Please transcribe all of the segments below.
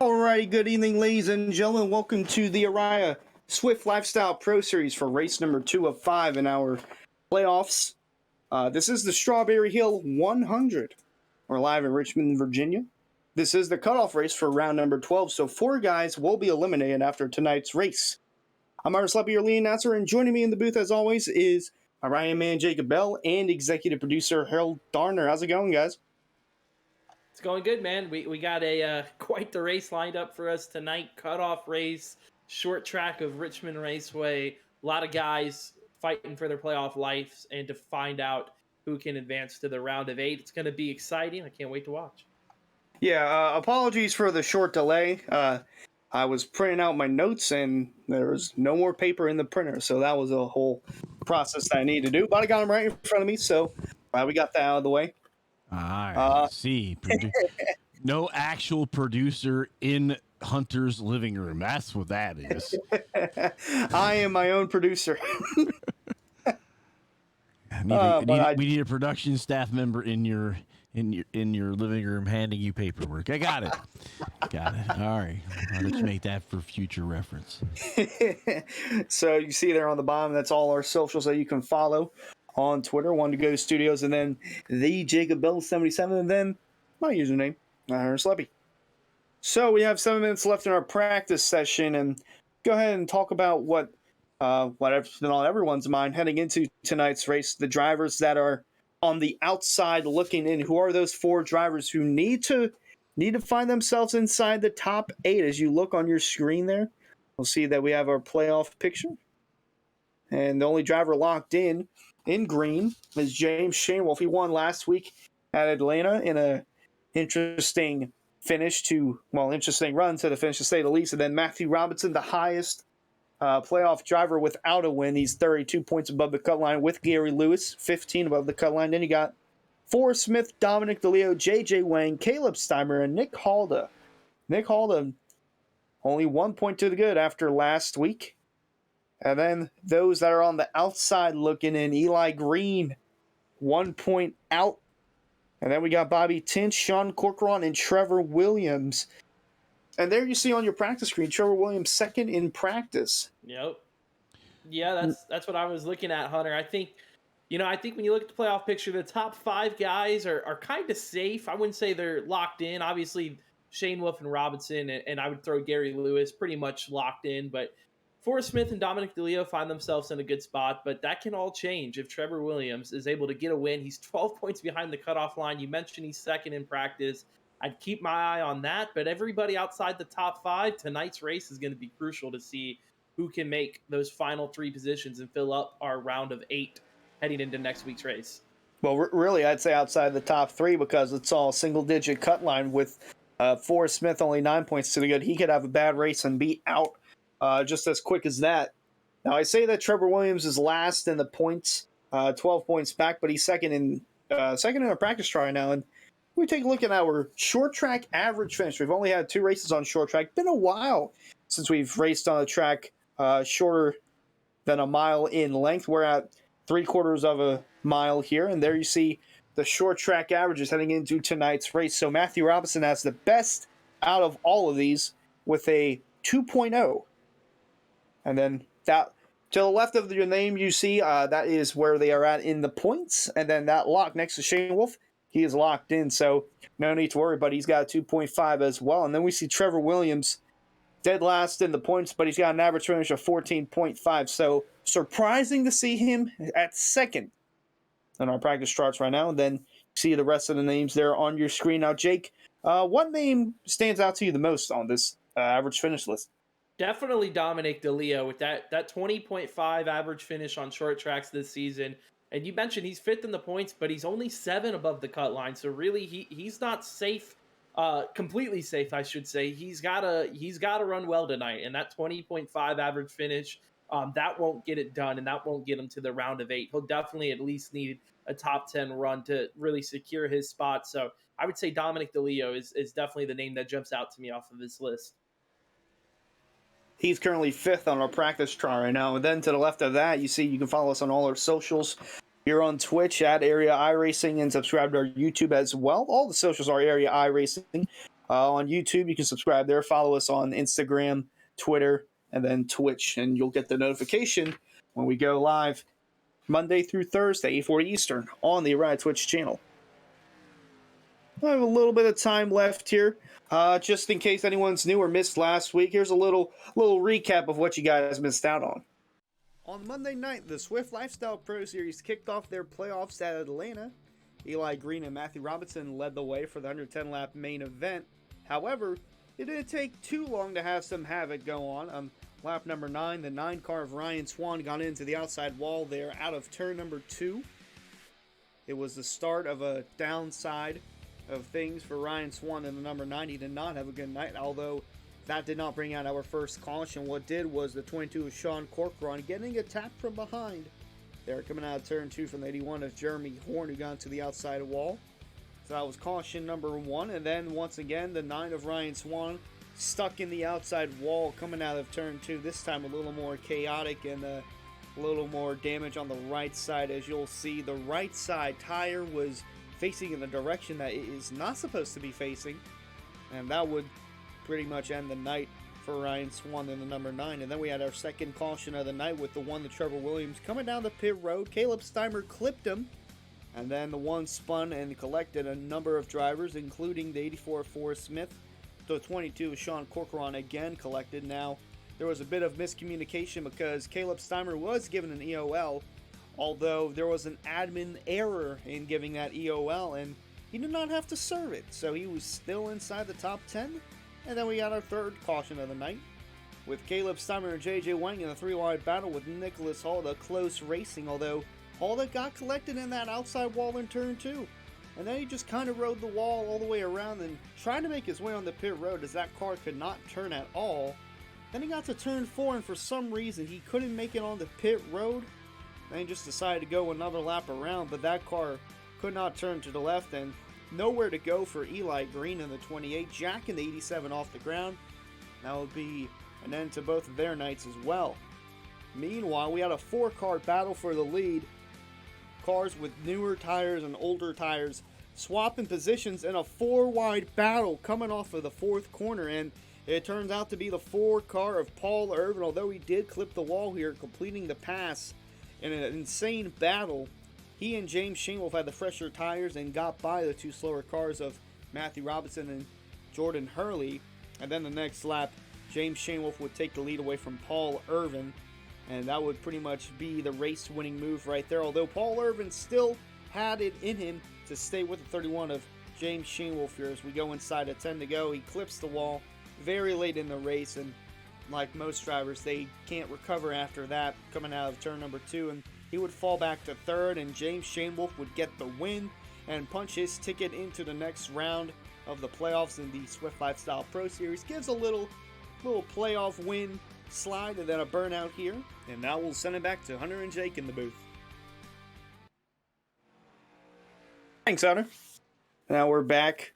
Alrighty, good evening, ladies and gentlemen. Welcome to the Araya Swift Lifestyle Pro Series for race number 2 of 5 in our playoffs. This is the Strawberry Hill 100. We're live in Richmond, Virginia. This is the cutoff race for round number 12, so 4 guys will be eliminated after tonight's race. I'm Ira Sleppy, your lead announcer, and joining me in the booth, as always, is Araya man Jacob Bell and executive producer Harold Darner. How's it going, guys? It's going good, man. We got a quite the race lined up for us tonight. Cutoff race, short track of Richmond Raceway. A lot of guys fighting for their playoff lives and to find out who can advance to the round of 8. It's going to be exciting. I can't wait to watch. Yeah, apologies for the short delay. I was printing out my notes and there was no more paper in the printer, so that was a whole process that I needed to do. But I got them right in front of me, so we got that out of the way. I see. No actual producer in Hunter's living room. That's what that is. I am my own producer. We need a production staff member in your living room handing you paperwork. I got it. All right. I'll let you make that for future reference. So you see there on the bottom, that's all our socials that you can follow on Twitter. One to Go Studios, and then the Jacob Bell 77, and then my username, Sleppy. So we have 7 minutes left in our practice session, and go ahead and talk about what's been on everyone's mind heading into tonight's race. The drivers that are on the outside looking in. Who are those 4 drivers who need to find themselves inside the top 8? As you look on your screen there, we'll see that we have our playoff picture, and the only driver locked in green is James Shanewolf. He won last week at Atlanta in a interesting run to the finish, to say the least. And then Matthew Robinson, the highest playoff driver without a win. He's 32 points above the cut line with Gary Lewis, 15 above the cut line. Then you got Forrest Smith, Dominic Deleo, J.J. Wang, Caleb Steimer, and Nick Halda. Nick Halda only 1 point to the good after last week. And then those that are on the outside looking in, Eli Greene, 1 point out. And then we got Bobby Tinch, Sean Corcoran, and Trevor Williams. And there you see on your practice screen, Trevor Williams second in practice. Yep. Yeah, that's what I was looking at, Hunter. I think when you look at the playoff picture, the top 5 guys are kind of safe. I wouldn't say they're locked in. Obviously, Shanewolf and Robinson, and I would throw Gary Lewis pretty much locked in, but Forrest Smith and Dominic Deleo find themselves in a good spot, but that can all change if Trevor Williams is able to get a win. He's 12 points behind the cutoff line. You mentioned he's second in practice. I'd keep my eye on that, but everybody outside the top 5, tonight's race is going to be crucial to see who can make those final 3 positions and fill up our round of 8 heading into next week's race. Well, really, I'd say outside the top 3 because it's all single-digit cut line with Forrest Smith only 9 points to the good. He could have a bad race and be out just as quick as that. Now, I say that Trevor Williams is last in the points, 12 points back, but he's second in a practice try now. And we take a look at our short track average finish. We've only had 2 races on short track. Been a while since we've raced on a track shorter than a mile in length. We're at 3/4 of a mile here, and there you see the short track averages heading into tonight's race. So Matthew Robinson has the best out of all of these with a 2.0. And then that to the left of your name, you see that is where they are at in the points. And then that lock next to Shanewolf, he is locked in. So no need to worry, but he's got a 2.5 as well. And then we see Trevor Williams dead last in the points, but he's got an average finish of 14.5. So surprising to see him at second on our practice charts right now. And then see the rest of the names there on your screen. Now, Jake, what name stands out to you the most on this average finish list? Definitely Dominic Deleo with that 20.5 average finish on short tracks this season. And you mentioned he's 5th in the points, but he's only 7 above the cut line. So really, he's not safe, completely safe, I should say. He's gotta run well tonight, and that 20.5 average finish, that won't get it done, and that won't get him to the round of 8. He'll definitely at least need a top 10 run to really secure his spot. So I would say Dominic Deleo is definitely the name that jumps out to me off of this list. He's currently 5th on our practice chart right now. And then to the left of that, you see you can follow us on all our socials. You're on Twitch at Area iRacing and subscribe to our YouTube as well. All the socials are Area iRacing. On YouTube, you can subscribe there. Follow us on Instagram, Twitter, and then Twitch, and you'll get the notification when we go live Monday through Thursday, 8:40 Eastern, on the Ride Twitch channel. I have a little bit of time left here. Just in case anyone's new or missed last week, here's a little recap of what you guys missed out on. On Monday night, the Swift Lifestyle Pro Series kicked off their playoffs at Atlanta. Eli Green and Matthew Robinson led the way for the 110-lap main event. However, it didn't take too long to have some havoc go on. Lap number 9, the 9 car of Ryan Swan got into the outside wall there out of turn number 2. It was the start of a downside of things for Ryan Swan in the number 9. He did not have a good night, although that did not bring out our first caution. What did was the 22 of Sean Corcoran getting attacked from behind. They're coming out of turn 2 from the 81 of Jeremy Horn, who got into the outside wall. So that was caution number 1. And then once again, the 9 of Ryan Swan stuck in the outside wall coming out of turn 2. This time a little more chaotic and a little more damage on the right side. As you'll see, the right side tire was facing in the direction that it is not supposed to be facing. And that would pretty much end the night for Ryan Swan in the number 9. And then we had our second caution of the night with the 1, the Trevor Williams, coming down the pit road. Caleb Steimer clipped him. And then the 1 spun and collected a number of drivers, including the 84 of Forrest Smith. The 22 of Sean Corcoran again collected. Now, there was a bit of miscommunication because Caleb Steimer was given an EOL, although there was an admin error in giving that EOL, and he did not have to serve it. So he was still inside the top 10. And then we got our third caution of the night with Caleb Steimer and JJ Wang in a 3-wide battle with Nicholas Halda. Close racing, although Halda got collected in that outside wall in turn 2. And then he just kind of rode the wall all the way around and tried to make his way on the pit road as that car could not turn at all. Then he got to turn 4 and for some reason he couldn't make it on the pit road. Then he just decided to go another lap around, but that car could not turn to the left and nowhere to go for Eli Green in the 28, Jack in the 87 off the ground. That would be an end to both of their nights as well. Meanwhile, we had a 4-car battle for the lead. Cars with newer tires and older tires swapping positions in a 4-wide battle coming off of the 4th corner, and it turns out to be the 4 car of Paul Irvin, although he did clip the wall here, completing the pass in an insane battle. He and James Shinwolf had the fresher tires and got by the 2 slower cars of Matthew Robinson and Jordan Hurley. And then the next lap, James Shinwolf would take the lead away from Paul Irvin. And that would pretty much be the race-winning move right there. Although Paul Irvin still had it in him to stay with the 31 of James Shinwolf here. As we go inside at 10 to go, he clips the wall very late in the race. And like most drivers, they can't recover after that coming out of turn number 2. And he would fall back to 3rd, and James Shinwolf would get the win and punch his ticket into the next round of the playoffs in the Swift Lifestyle Pro Series. Gives a little playoff win slide and then a burnout here. And now we'll send it back to Hunter and Jake in the booth. Thanks, Hunter. Now we're back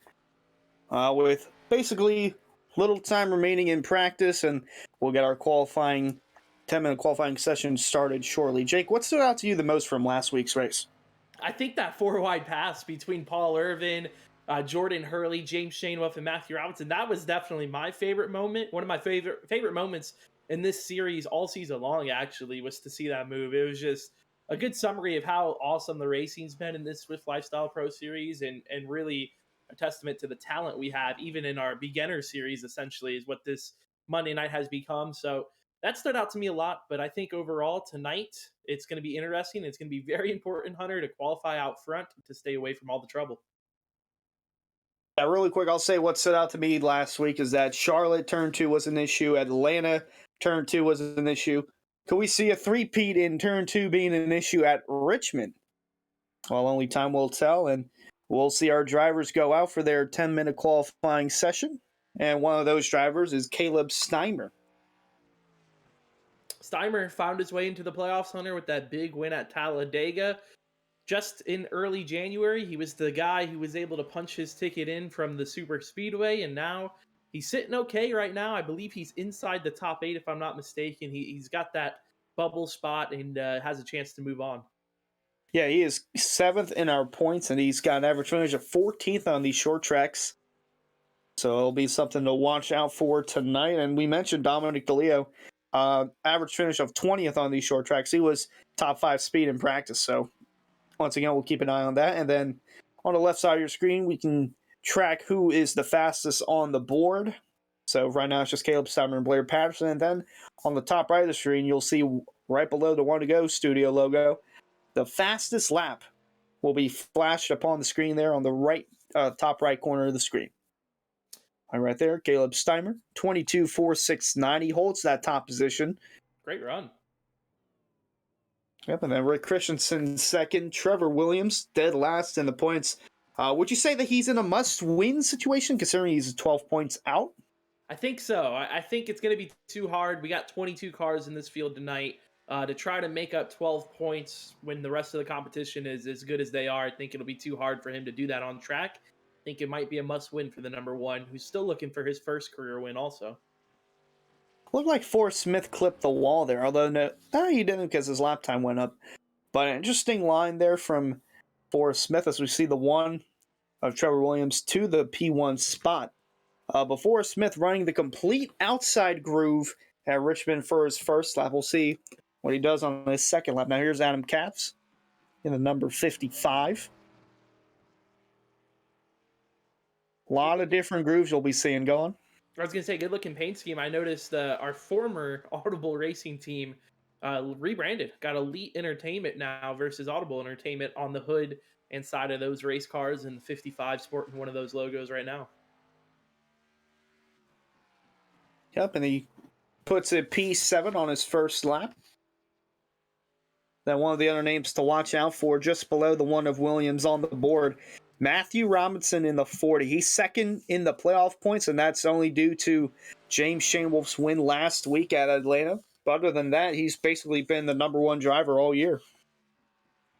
with basically little time remaining in practice, and we'll get our 10-minute qualifying session started shortly. Jake, what stood out to you the most from last week's race? I think that 4-wide pass between Paul Irvin, Jordan Hurley, James Shinwolf, and Matthew Robinson, that was definitely my favorite moment. One of my favorite moments in this series all season long, actually, was to see that move. It was just a good summary of how awesome the racing's been in this Swift Lifestyle Pro Series, and really a testament to the talent we have, even in our beginner series, essentially, is what this Monday night has become. So that stood out to me a lot, but I think overall tonight it's going to be interesting. It's going to be very important, Hunter, to qualify out front to stay away from all the trouble. Yeah, really quick, I'll say what stood out to me last week is that Charlotte turn 2 was an issue. Atlanta turn 2 was an issue. Could we see a three-peat in turn 2 being an issue at Richmond? Well, only time will tell, and we'll see our drivers go out for their 10-minute qualifying session. And one of those drivers is Caleb Steimer. Steimer found his way into the playoffs, Hunter, with that big win at Talladega. Just in early January, he was the guy who was able to punch his ticket in from the super speedway, and now he's sitting okay right now. I believe he's inside the top 8, if I'm not mistaken. He's got that bubble spot and has a chance to move on. Yeah, he is 7th in our points, and he's got an average finish of 14th on these short tracks. So it'll be something to watch out for tonight. And we mentioned Dominic Deleo, average finish of 20th on these short tracks. He was top 5 speed in practice. So once again, we'll keep an eye on that. And then on the left side of your screen, we can track who is the fastest on the board. So right now it's just Caleb Steimer and Blair Patterson. And then on the top right of the screen, you'll see right below the One to Go studio logo, the fastest lap will be flashed upon the screen there on the right top right corner of the screen. All right there, Caleb Steimer, 22.46.90, holds that top position. Great run. Yep, and then Rick Christensen second, Trevor Williams dead last in the points. Would you say that he's in a must-win situation, considering he's 12 points out? I think so. I think it's going to be too hard. We got 22 cars in this field tonight. To try to make up 12 points when the rest of the competition is as good as they are, I think it'll be too hard for him to do that on track. I think it might be a must-win for the number one, who's still looking for his first career win also. Looked like Forrest Smith clipped the wall there, although no, he didn't because his lap time went up. But an interesting line there from Forrest Smith as we see the one of Trevor Williams to the P1 spot. Before Smith running the complete outside groove at Richmond for his first lap. We'll see what he does on his second lap. Now here's Adam Katz in the number 55. A lot of different grooves you'll be seeing going. I was going to say, good-looking paint scheme. I noticed our former Audible Racing team rebranded. Got Elite Entertainment now versus Audible Entertainment on the hood and side of those race cars, and the 55 sporting one of those logos right now. Yep, and he puts a P7 on his first lap. Then one of the other names to watch out for, just below the one of Williams on the board, Matthew Robinson in the 40. He's second in the playoff points, and that's only due to James Shanewolf's win last week at Atlanta. But other than that, he's basically been the number one driver all year.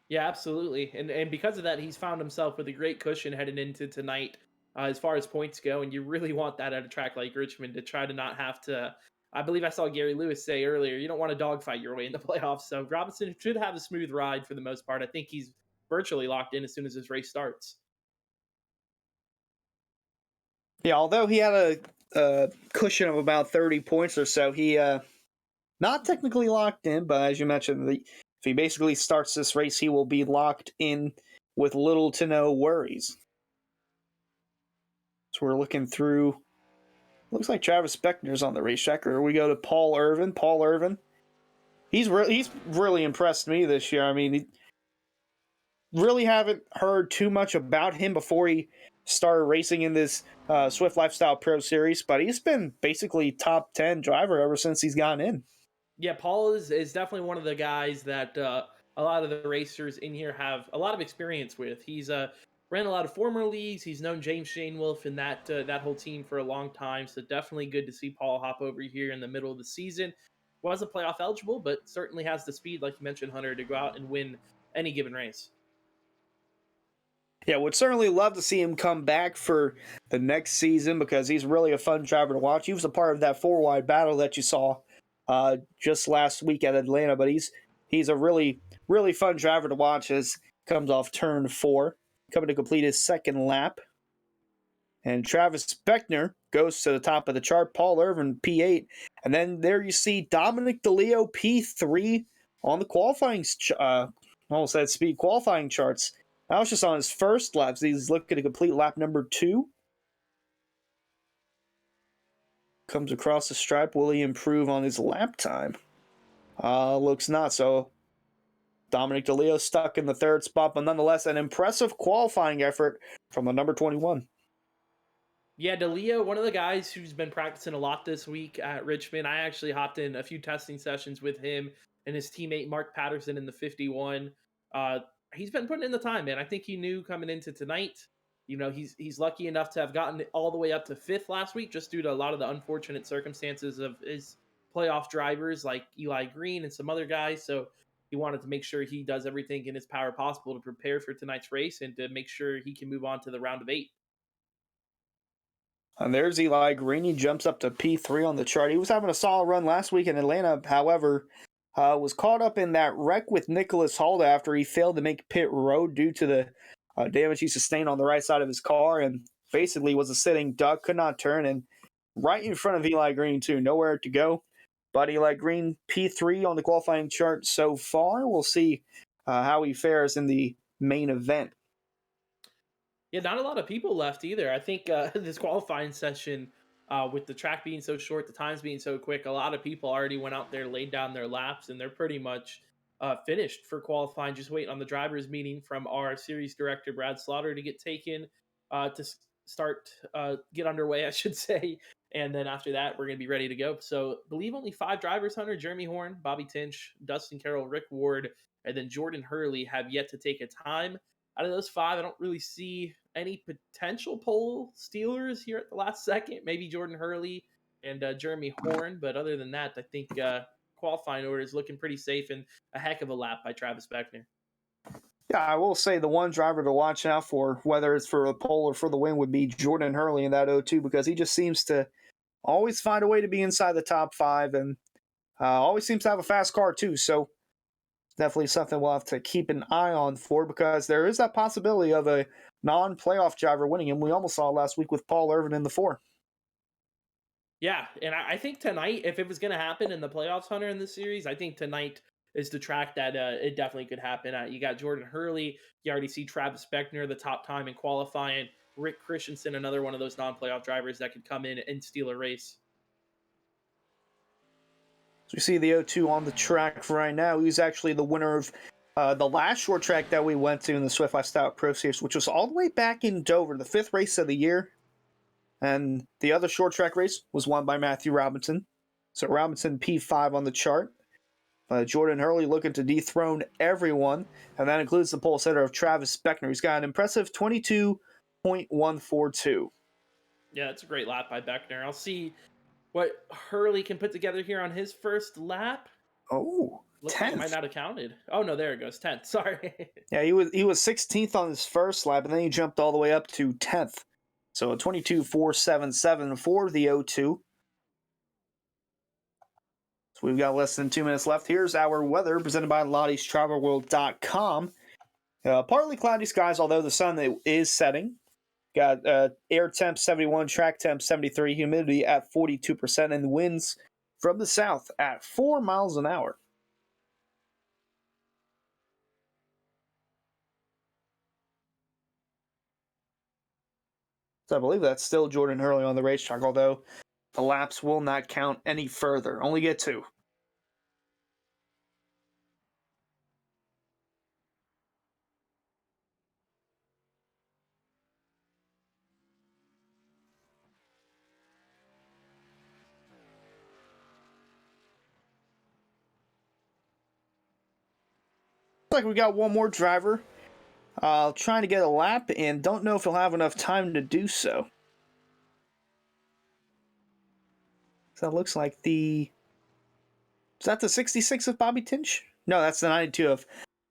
Yeah, absolutely. And because of that, he's found himself with a great cushion heading into tonight as far as points go. And you really want that at a track like Richmond to try to not have to. I believe I saw Gary Lewis say earlier, you don't want to dogfight your way in the playoffs. So Robinson should have a smooth ride for the most part. I think he's virtually locked in as soon as this race starts. Yeah, although he had a cushion of about 30 points or so, he not technically locked in, but as you mentioned, if he basically starts this race, he will be locked in with little to no worries. So we're looking through. Looks like Travis Beckner's on the racetrack. Or we go to Paul Irvin. Paul Irvin, he's really impressed me this year. I mean, really haven't heard too much about him before he started racing in this Swift Lifestyle Pro Series, but he's been basically top 10 driver ever since he's gotten in. Yeah, Paul is definitely one of the guys that a lot of the racers in here have a lot of experience with. He's ran a lot of former leagues. He's known James Shanewolf and that whole team for a long time. So definitely good to see Paul hop over here in the middle of the season. Wasn't playoff eligible, but certainly has the speed, like you mentioned, Hunter, to go out and win any given race. Yeah, would certainly love to see him come back for the next season because he's really a fun driver to watch. He was a part of that four-wide battle that you saw just last week at Atlanta, but he's a really, really fun driver to watch as he comes off turn 4, coming to complete his second lap. And Travis Beckner goes to the top of the chart, Paul Irvin P8, and then there you see Dominic Deleo P3 on the qualifying, almost said speed qualifying charts. That was just on his first lap. So he's looking to complete lap number 2. Comes across the stripe. Will he improve on his lap time? Looks not. So Dominic Deleo stuck in the third spot, but nonetheless, an impressive qualifying effort from the number 21. Yeah, Deleo, one of the guys who's been practicing a lot this week at Richmond. I actually hopped in a few testing sessions with him and his teammate Mark Patterson in the 51. He's been putting in the time, man. I think he knew coming into tonight. You know, he's lucky enough to have gotten all the way up to 5th last week just due to a lot of the unfortunate circumstances of his playoff drivers like Eli Green and some other guys. So he wanted to make sure he does everything in his power possible to prepare for tonight's race and to make sure he can move on to the round of 8. And there's Eli Green. He jumps up to P3 on the chart. He was having a solid run last week in Atlanta, however, was caught up in that wreck with Nicholas Halda after he failed to make pit road due to the damage he sustained on the right side of his car. And basically was a sitting duck, could not turn, and right in front of Eli Green, too. Nowhere to go. But Eli Green, P3 on the qualifying chart so far. We'll see how he fares in the main event. Yeah, not a lot of people left either. I think this qualifying session, with the track being so short, the times being so quick, a lot of people already went out there, laid down their laps, and they're pretty much finished for qualifying. Just waiting on the drivers' meeting from our series director, Brad Slaughter, to get taken to start, get underway, I should say. And then after that, we're going to be ready to go. So, I believe only 5 drivers, Hunter: Jeremy Horn, Bobby Tinch, Dustin Carroll, Rick Ward, and then Jordan Hurley have yet to take a time. Out of those 5, I don't really see any potential pole stealers here at the last second. Maybe Jordan Hurley and Jeremy Horn, but other than that, I think qualifying order is looking pretty safe, and a heck of a lap by Travis Beckner. Yeah, I will say the one driver to watch out for, whether it's for a pole or for the win, would be Jordan Hurley in that O2, because he just seems to always find a way to be inside the top 5 and always seems to have a fast car too. So definitely something we'll have to keep an eye on for, because there is that possibility of a non-playoff driver winning, and we almost saw last week with Paul Irvin in the 4. Yeah, and I think tonight, if it was going to happen in the playoffs, Hunter, in this series, I think tonight is the track that it definitely could happen. You got Jordan Hurley. You already see Travis Beckner, the top time in qualifying. Rick Christensen, another one of those non-playoff drivers that could come in and steal a race. So we see the O2 on the track right now. He's actually the winner of the last short track that we went to in the Swift Lifestyle Pro Series, which was all the way back in Dover, the 5th race of the year. And the other short track race was won by Matthew Robinson. So Robinson P5 on the chart. Jordan Hurley looking to dethrone everyone, and that includes the pole sitter of Travis Beckner. He's got an impressive 22.142. Yeah, that's a great lap by Beckner. I'll see what Hurley can put together here on his first lap. Oh, looks 10th. like it might not have counted. Oh no, there it goes, 10th. Sorry. Yeah, he was 16th on his first lap, and then he jumped all the way up to 10th. So a 22.477 for the O2. So we've got less than 2 minutes left. Here's our weather presented by Lottie'sTravelWorld.com. Partly cloudy skies, although the sun is setting. Got air temp 71, track temp 73, humidity at 42%, and the winds from the south at 4 miles an hour. So I believe that's still Jordan Hurley on the racetrack, although the laps will not count any further. Only get 2. Looks like we got one more driver trying to get a lap, and don't know if he'll have enough time to do so. So it looks like is that the 66 of Bobby Tinch? No, that's the 92 of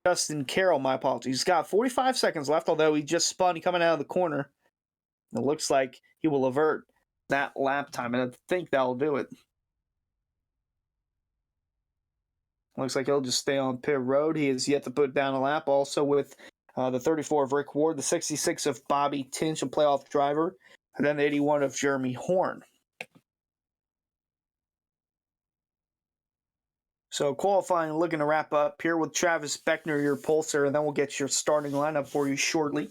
Dustin Carroll. My apologies. He's got 45 seconds left, although he just spun coming out of the corner. It looks like he will avert that lap time, and I think that'll do it. Looks like he'll just stay on pit road. He has yet to put down a lap. Also with the 34 of Rick Ward, the 66 of Bobby Tinch, a playoff driver, and then the 81 of Jeremy Horn. So qualifying, looking to wrap up here with Travis Beckner, your pulser, and then we'll get your starting lineup for you shortly.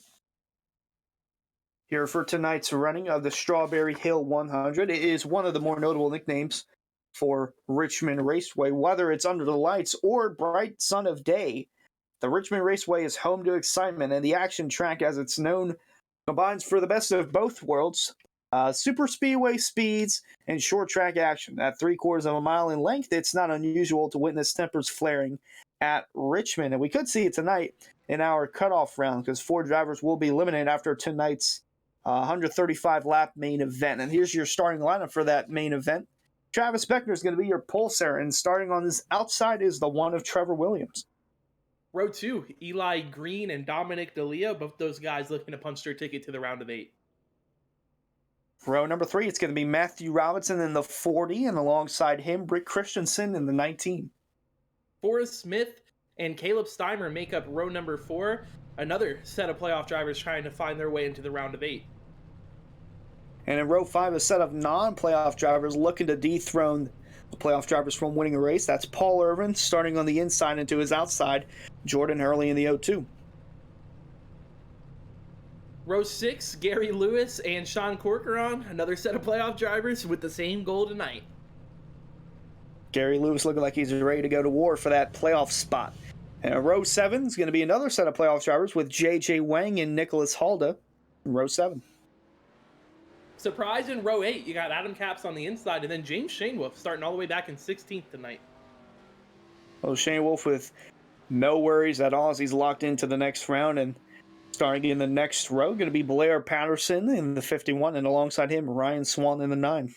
Here for tonight's running of the Strawberry Hill 100. It is one of the more notable nicknames for Richmond Raceway. Whether it's under the lights or bright sun of day, the Richmond Raceway is home to excitement, and the action track, as it's known, combines for the best of both worlds. Super speedway speeds and short track action. At 3/4 of a mile in length, it's not unusual to witness tempers flaring at Richmond, and we could see it tonight in our cutoff round, because 4 drivers will be eliminated after tonight's 135 lap main event. And here's your starting lineup for that main event. Travis Beckner is going to be your pulser, and starting on this outside is the one of Trevor Williams. Row 2, Eli Green and Dominic Deleo, both those guys looking to punch their ticket to the round of 8. Row number 3, it's going to be Matthew Robinson in the 40, and alongside him, Rick Christensen in the 19. Forrest Smith and Caleb Steimer make up row number 4, another set of playoff drivers trying to find their way into the round of 8. And in row 5, a set of non-playoff drivers looking to dethrone the playoff drivers from winning a race. That's Paul Irvin starting on the inside into his outside, Jordan Hurley in the 0-2. Row 6, Gary Lewis and Sean Corcoran, another set of playoff drivers with the same goal tonight. Gary Lewis looking like he's ready to go to war for that playoff spot. And row 7 is going to be another set of playoff drivers with J.J. Wang and Nicholas Halda in row 7. Surprise in row 8, you got Adam Capps on the inside, and then James Shanewolf starting all the way back in 16th tonight. Well, Shanewolf with no worries at all as he's locked into the next round, and starting in the next row, going to be Blair Patterson in the 51, and alongside him, Ryan Swan in the 9.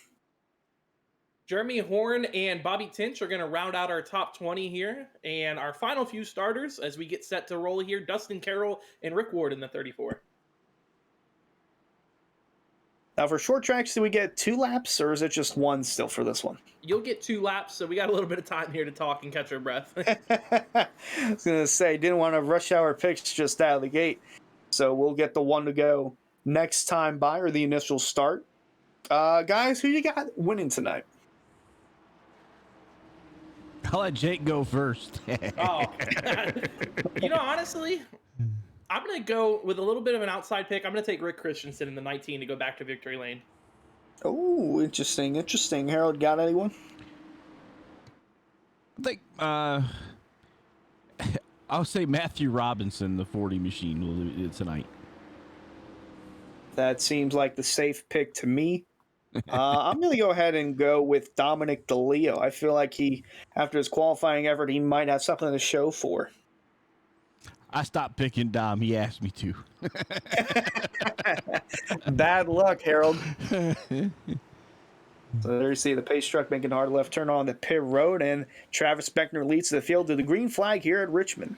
Jeremy Horn and Bobby Tinch are going to round out our top 20 here. And our final few starters as we get set to roll here, Dustin Carroll and Rick Ward in the 34. Now for short tracks, do we get 2 laps, or is it just 1 still for this one? You'll get 2 laps, so we got a little bit of time here to talk and catch our breath. I was going to say, didn't want to rush our picks just out of the gate. So we'll get the 1 to go next time by, or the initial start. Guys, who you got winning tonight? I'll let Jake go first. Oh, honestly, I'm going to go with a little bit of an outside pick. I'm going to take Rick Christensen in the 19 to go back to victory lane. Oh, interesting. Harold, got anyone? I think I'll say Matthew Robinson, the 40 machine, will do it tonight. That seems like the safe pick to me. I'm going to go ahead and go with Dominic Deleo. I feel like after his qualifying effort, he might have something to show for. I stopped picking Dom. He asked me to. Bad luck, Harold. So there you see the pace truck making a hard left turn on the pit road, and Travis Beckner leads the field to the green flag here at Richmond.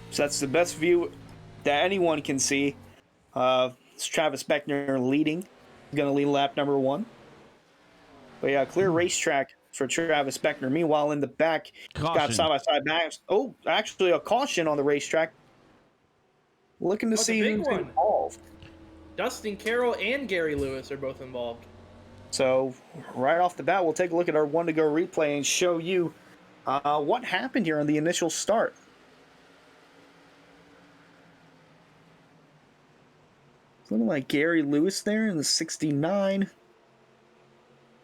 So that's the best view that anyone can see. It's Travis Beckner leading. He's going to lead lap number 1. But yeah, clear racetrack for Travis Beckner. Meanwhile, in the back, got side-by-side back. Oh, actually a caution on the racetrack. Looking to see who's involved. Dustin Carroll and Gary Lewis are both involved. So right off the bat, we'll take a look at our 1 to go replay and show you what happened here on the initial start. Looking like Gary Lewis there in the 69.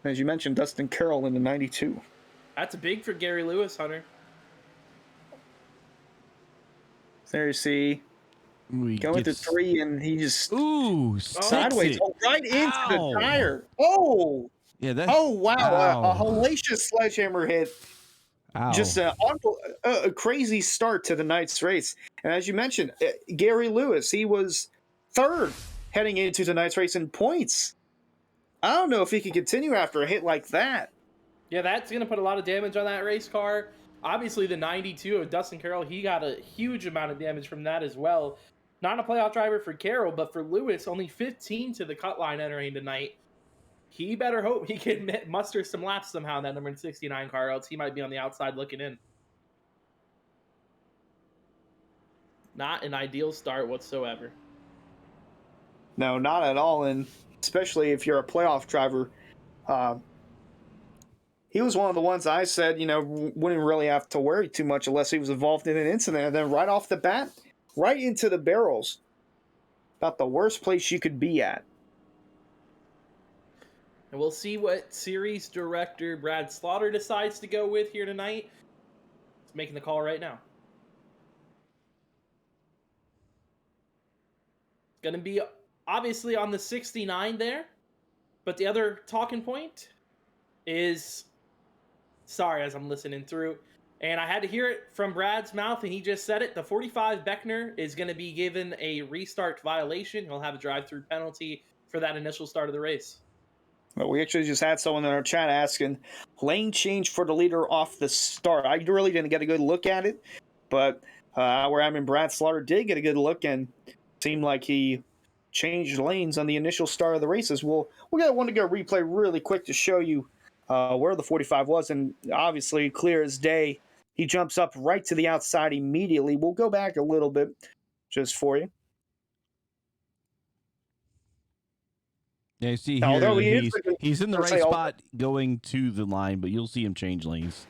As you mentioned, Dustin Carroll in the 92. That's big for Gary Lewis, Hunter. There you see. Going to 3, and he just sideways. Oh, right into the tire. Oh! Yeah, that's, oh, wow. A hellacious sledgehammer hit. Ow. Just a crazy start to the night's race. And as you mentioned, Gary Lewis, he was 3rd heading into tonight's race in points. I don't know if he can continue after a hit like that. Yeah, that's going to put a lot of damage on that race car. Obviously, the 92 of Dustin Carroll, he got a huge amount of damage from that as well. Not a playoff driver for Carroll, but for Lewis, only 15 to the cut line entering tonight. He better hope he can muster some laps somehow in that number 69 car, else he might be on the outside looking in. Not an ideal start whatsoever. No, not at all, and especially if you're a playoff driver. He was one of the ones I said, wouldn't really have to worry too much unless he was involved in an incident. And then right off the bat, right into the barrels. About the worst place you could be at. And we'll see what series director Brad Slaughter decides to go with here tonight. He's making the call right now. Going to be obviously on the 69 there. But the other talking point is, sorry as I'm listening through, and I had to hear it from Brad's mouth, and he just said it. The 45 Beckner is going to be given a restart violation. He'll have a drive-through penalty for that initial start of the race. Well, we actually just had someone in our chat asking, lane change for the leader off the start. I really didn't get a good look at it, but where I'm in, Brad Slaughter did get a good look and seemed like he changed lanes on the initial start of the races. We'll get one to go replay really quick to show you where the 45 was, and obviously clear as day, he jumps up right to the outside immediately. We'll go back a little bit just for you. Yeah, you see Now, here although he's in the right spot going to the line, but you'll see him change lanes.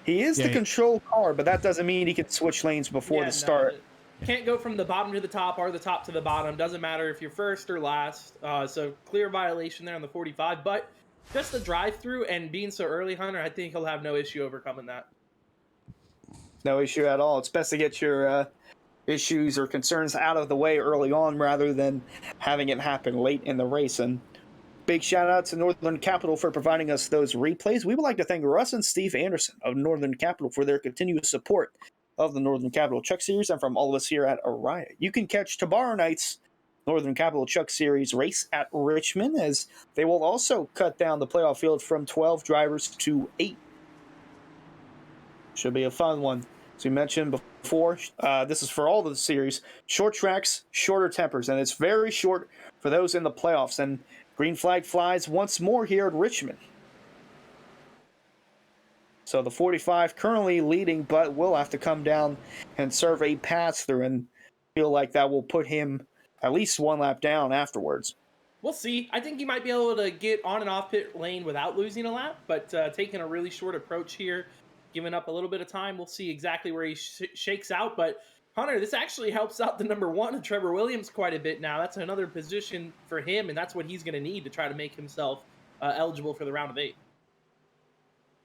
He is the control car, but that doesn't mean he can switch lanes before the start. Can't go from the bottom to the top or the top to the bottom. Doesn't matter if you're first or last. So clear violation there on the 45. But just the drive-through and being so early, Hunter, I think he'll have no issue overcoming that. No issue at all. It's best to get your issues or concerns out of the way early on rather than having it happen late in the race. And big shout out to Northern Capital for providing us those replays. We would like to thank Russ and Steve Anderson of Northern Capital for their continuous support of the Northern Capital Truck Series and from all of us here at Araya. You can catch tomorrow night's Northern Capital Truck Series race at Richmond, as they will also cut down the playoff field from 12 drivers to 8. Should be a fun one. As we mentioned before, this is for all of the series. Short tracks, shorter tempers, and it's very short for those in the playoffs. And green flag flies once more here at Richmond. So the 45 currently leading, but will have to come down and serve a pass-through, and feel like that will put him at least one lap down afterwards. We'll see. I think he might be able to get on and off pit lane without losing a lap, but taking a really short approach here, giving up a little bit of time. We'll see exactly where he shakes out. But, Hunter, this actually helps out the number 1 of Trevor Williams quite a bit now. That's another position for him, and that's what he's going to need to try to make himself eligible for the round of 8.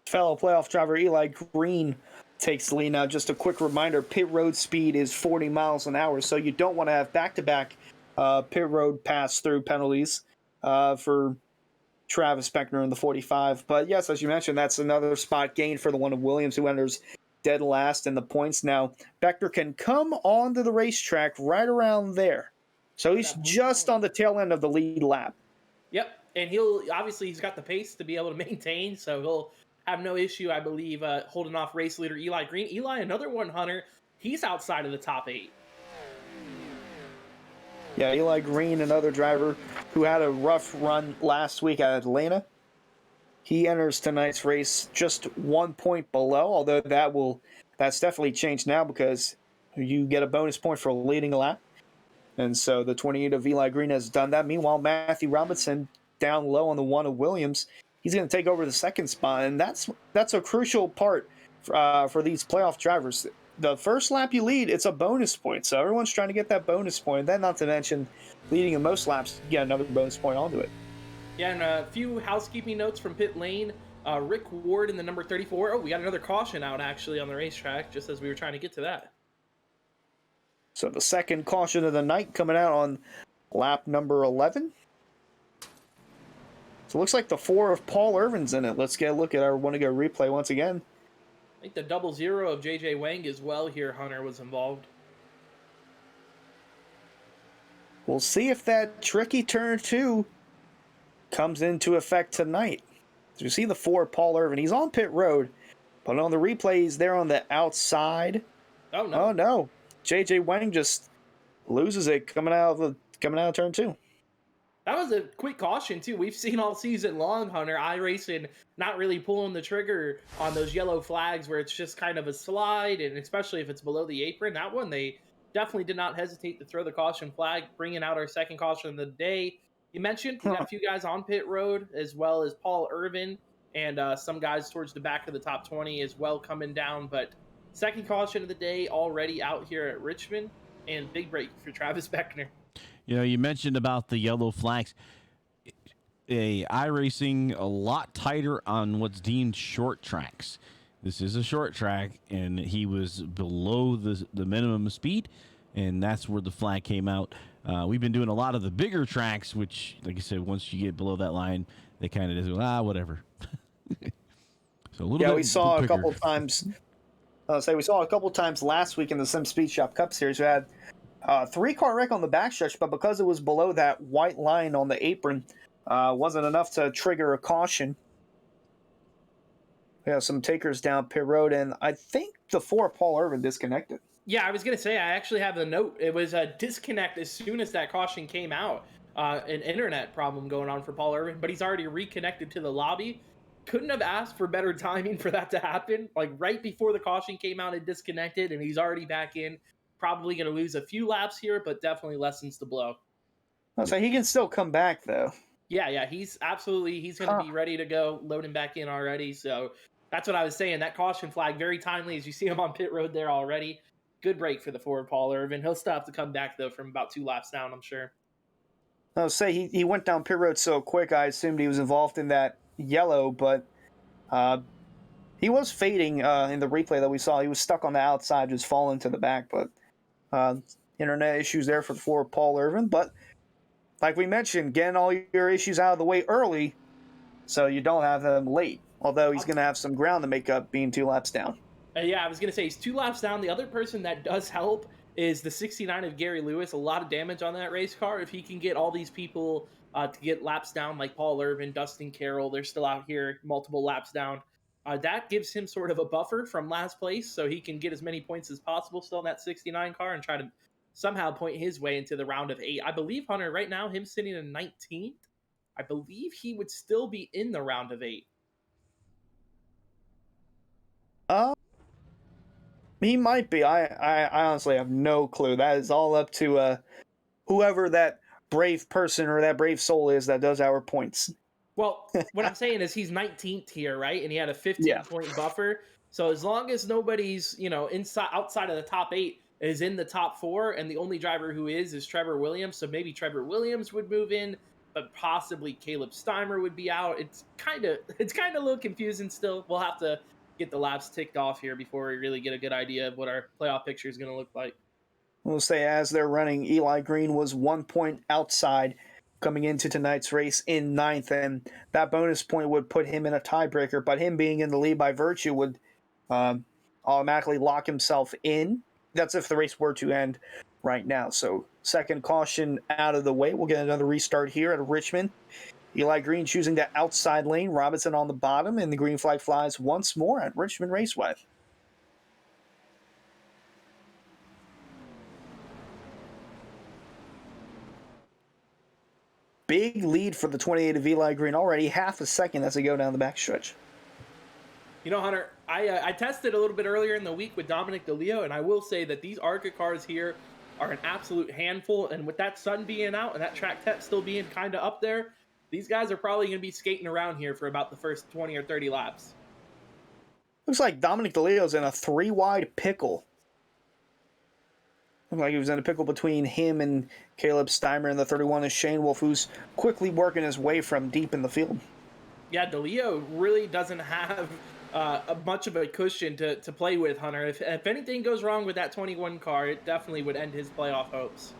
Fellow playoff driver Eli Green takes the lead. Now, just a quick reminder, pit road speed is 40 miles an hour, so you don't want to have back-to-back pit road pass-through penalties for Travis Beckner in the 45. But yes, as you mentioned, that's another spot gain for the one of Williams, who enters dead last in the points. Now, Beckner can come onto the racetrack right around there. So he's just on the tail end of the lead lap. Yep, and he's got the pace to be able to maintain, so he'll have no issue, I believe, holding off race leader Eli Green. Eli, another one, Hunter, he's outside of the top 8. Yeah, Eli Green, another driver who had a rough run last week at Atlanta. He enters tonight's race just 1 point below, although that's definitely changed now because you get a bonus point for leading a lap. And so the 28 of Eli Green has done that. Meanwhile, Matthew Robinson down low on the 1 of Williams. He's going to take over the second spot, and that's a crucial part for these playoff drivers. The first lap you lead, it's a bonus point, so everyone's trying to get that bonus point. And then, not to mention, leading in most laps, you get another bonus point onto it. Yeah, and a few housekeeping notes from pit lane. Rick Ward in the number 34. Oh, we got another caution out, actually, on the racetrack, just as we were trying to get to that. So the second caution of the night coming out on lap number 11. So it looks like the 4 of Paul Irvin's in it. Let's get a look at our one-to-go replay once again. I think the 00 of JJ Wang as well here, Hunter, was involved. We'll see if that tricky turn 2 comes into effect tonight. So you see the 4 Paul Irvin. He's on pit road, but on the replays, they're on the outside. Oh, no. Oh, no. JJ Wang just loses it coming out of turn 2. That was a quick caution, too. We've seen all season long, Hunter, iRacing not really pulling the trigger on those yellow flags where it's just kind of a slide, and especially if it's below the apron. That one, they definitely did not hesitate to throw the caution flag, bringing out our second caution of the day. You mentioned we got a few guys on pit road, as well as Paul Irvin, and some guys towards the back of the top 20 as well coming down. But second caution of the day already out here at Richmond, and big break for Travis Beckner. You know, you mentioned about the yellow flags. iRacing a lot tighter on what's deemed short tracks. This is a short track, and he was below the minimum speed, and that's where the flag came out. We've been doing a lot of the bigger tracks, which, like I said, once you get below that line, they kind of just go, whatever. So a little bit. We saw quicker. a couple times. We saw a couple times last week in the Sim Speed Shop Cup Series. We had 3-car wreck on the backstretch, but because it was below that white line on the apron, wasn't enough to trigger a caution. We have some takers down pit road, and I think the 4 Paul Irvin disconnected. Yeah, I was going to say, I actually have the note. It was a disconnect as soon as that caution came out. An internet problem going on for Paul Irvin, but he's already reconnected to the lobby. couldn't have asked for better timing for that to happen. Like right before the caution came out, it disconnected, and he's already back in. Probably going to lose a few laps here, but definitely lessons to blow. So he can still come back though. Yeah, he's going to be ready to go, loading back in already. So that's what I was saying. That caution flag, very timely, as you see him on pit road there already. Good break for the Ford Paul Irvin. He'll still have to come back, though, from about 2 laps down, I'm sure. I'll say he went down pit road so quick, I assumed he was involved in that yellow, but he was fading in the replay that we saw. He was stuck on the outside, just falling to the back, but internet issues there for Paul Irvin. But like we mentioned, getting all your issues out of the way early so you don't have them late, although he's going to have some ground to make up being 2 laps down. Yeah, I was going to say he's 2 laps down. The other person that does help is the 69 of Gary Lewis. A lot of damage on that race car. If he can get all these people to get laps down, like Paul Irvin, Dustin Carroll, they're still out here multiple laps down. That gives him sort of a buffer from last place, so he can get as many points as possible still in that 69 car and try to somehow point his way into the round of 8. I believe, Hunter, right now, him sitting in 19th, I believe he would still be in the round of 8. He might be. I honestly have no clue. That is all up to whoever that brave person or that brave soul is that does our points. Well, what I'm saying is he's 19th here, right? And he had a 15-point buffer. So as long as nobody's, outside of the top 8 is in the top 4, and the only driver who is Trevor Williams. So maybe Trevor Williams would move in, but possibly Caleb Steimer would be out. It's kind of a little confusing still. We'll have to get the laps ticked off here before we really get a good idea of what our playoff picture is going to look like. We'll say as they're running, Eli Green was 1 point outside coming into tonight's race in 9th, and that bonus point would put him in a tiebreaker, but him being in the lead by virtue would automatically lock himself in. That's if the race were to end right now. So second caution out of the way. We'll get another restart here at Richmond. Eli Green choosing the outside lane, Robinson on the bottom, and the green flag flies once more at Richmond Raceway. Big lead for the 28 of Eli Green already, half a second as they go down the backstretch. Hunter, I tested a little bit earlier in the week with Dominic Deleo, and I will say that these ARCA cars here are an absolute handful, and with that sun being out and that track tech still being kind of up there, these guys are probably going to be skating around here for about the first 20 or 30 laps. Looks like Dominic DeLeo's in a 3-wide pickle. Looks like he was in a pickle between him and Caleb Steimer, and the 31 is Shane Wolf, who's quickly working his way from deep in the field. Yeah, Deleo really doesn't have much of a cushion to play with, Hunter. If anything goes wrong with that 21 car, it definitely would end his playoff hopes.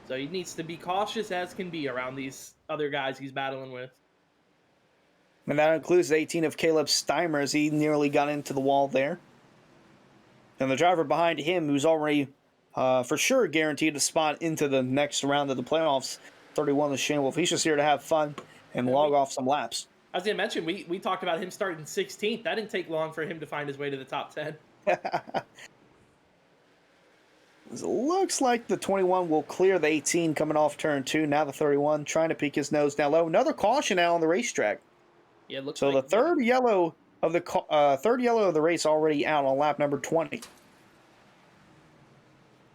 So he needs to be cautious as can be around these other guys he's battling with. And that includes the 18 of Caleb Steimer as he nearly got into the wall there. And the driver behind him, who's already for sure guaranteed a spot into the next round of the playoffs, 31 is Shane Wolf. He's just here to have fun and log off some laps. I was going to mention, we talked about him starting 16th. That didn't take long for him to find his way to the top 10. It looks like the 21 will clear the 18 coming off turn 2. Now the 31 trying to peek his nose down low. Another caution out on the racetrack. Yeah, it looks so like the third yellow of the race already out on lap number 20. So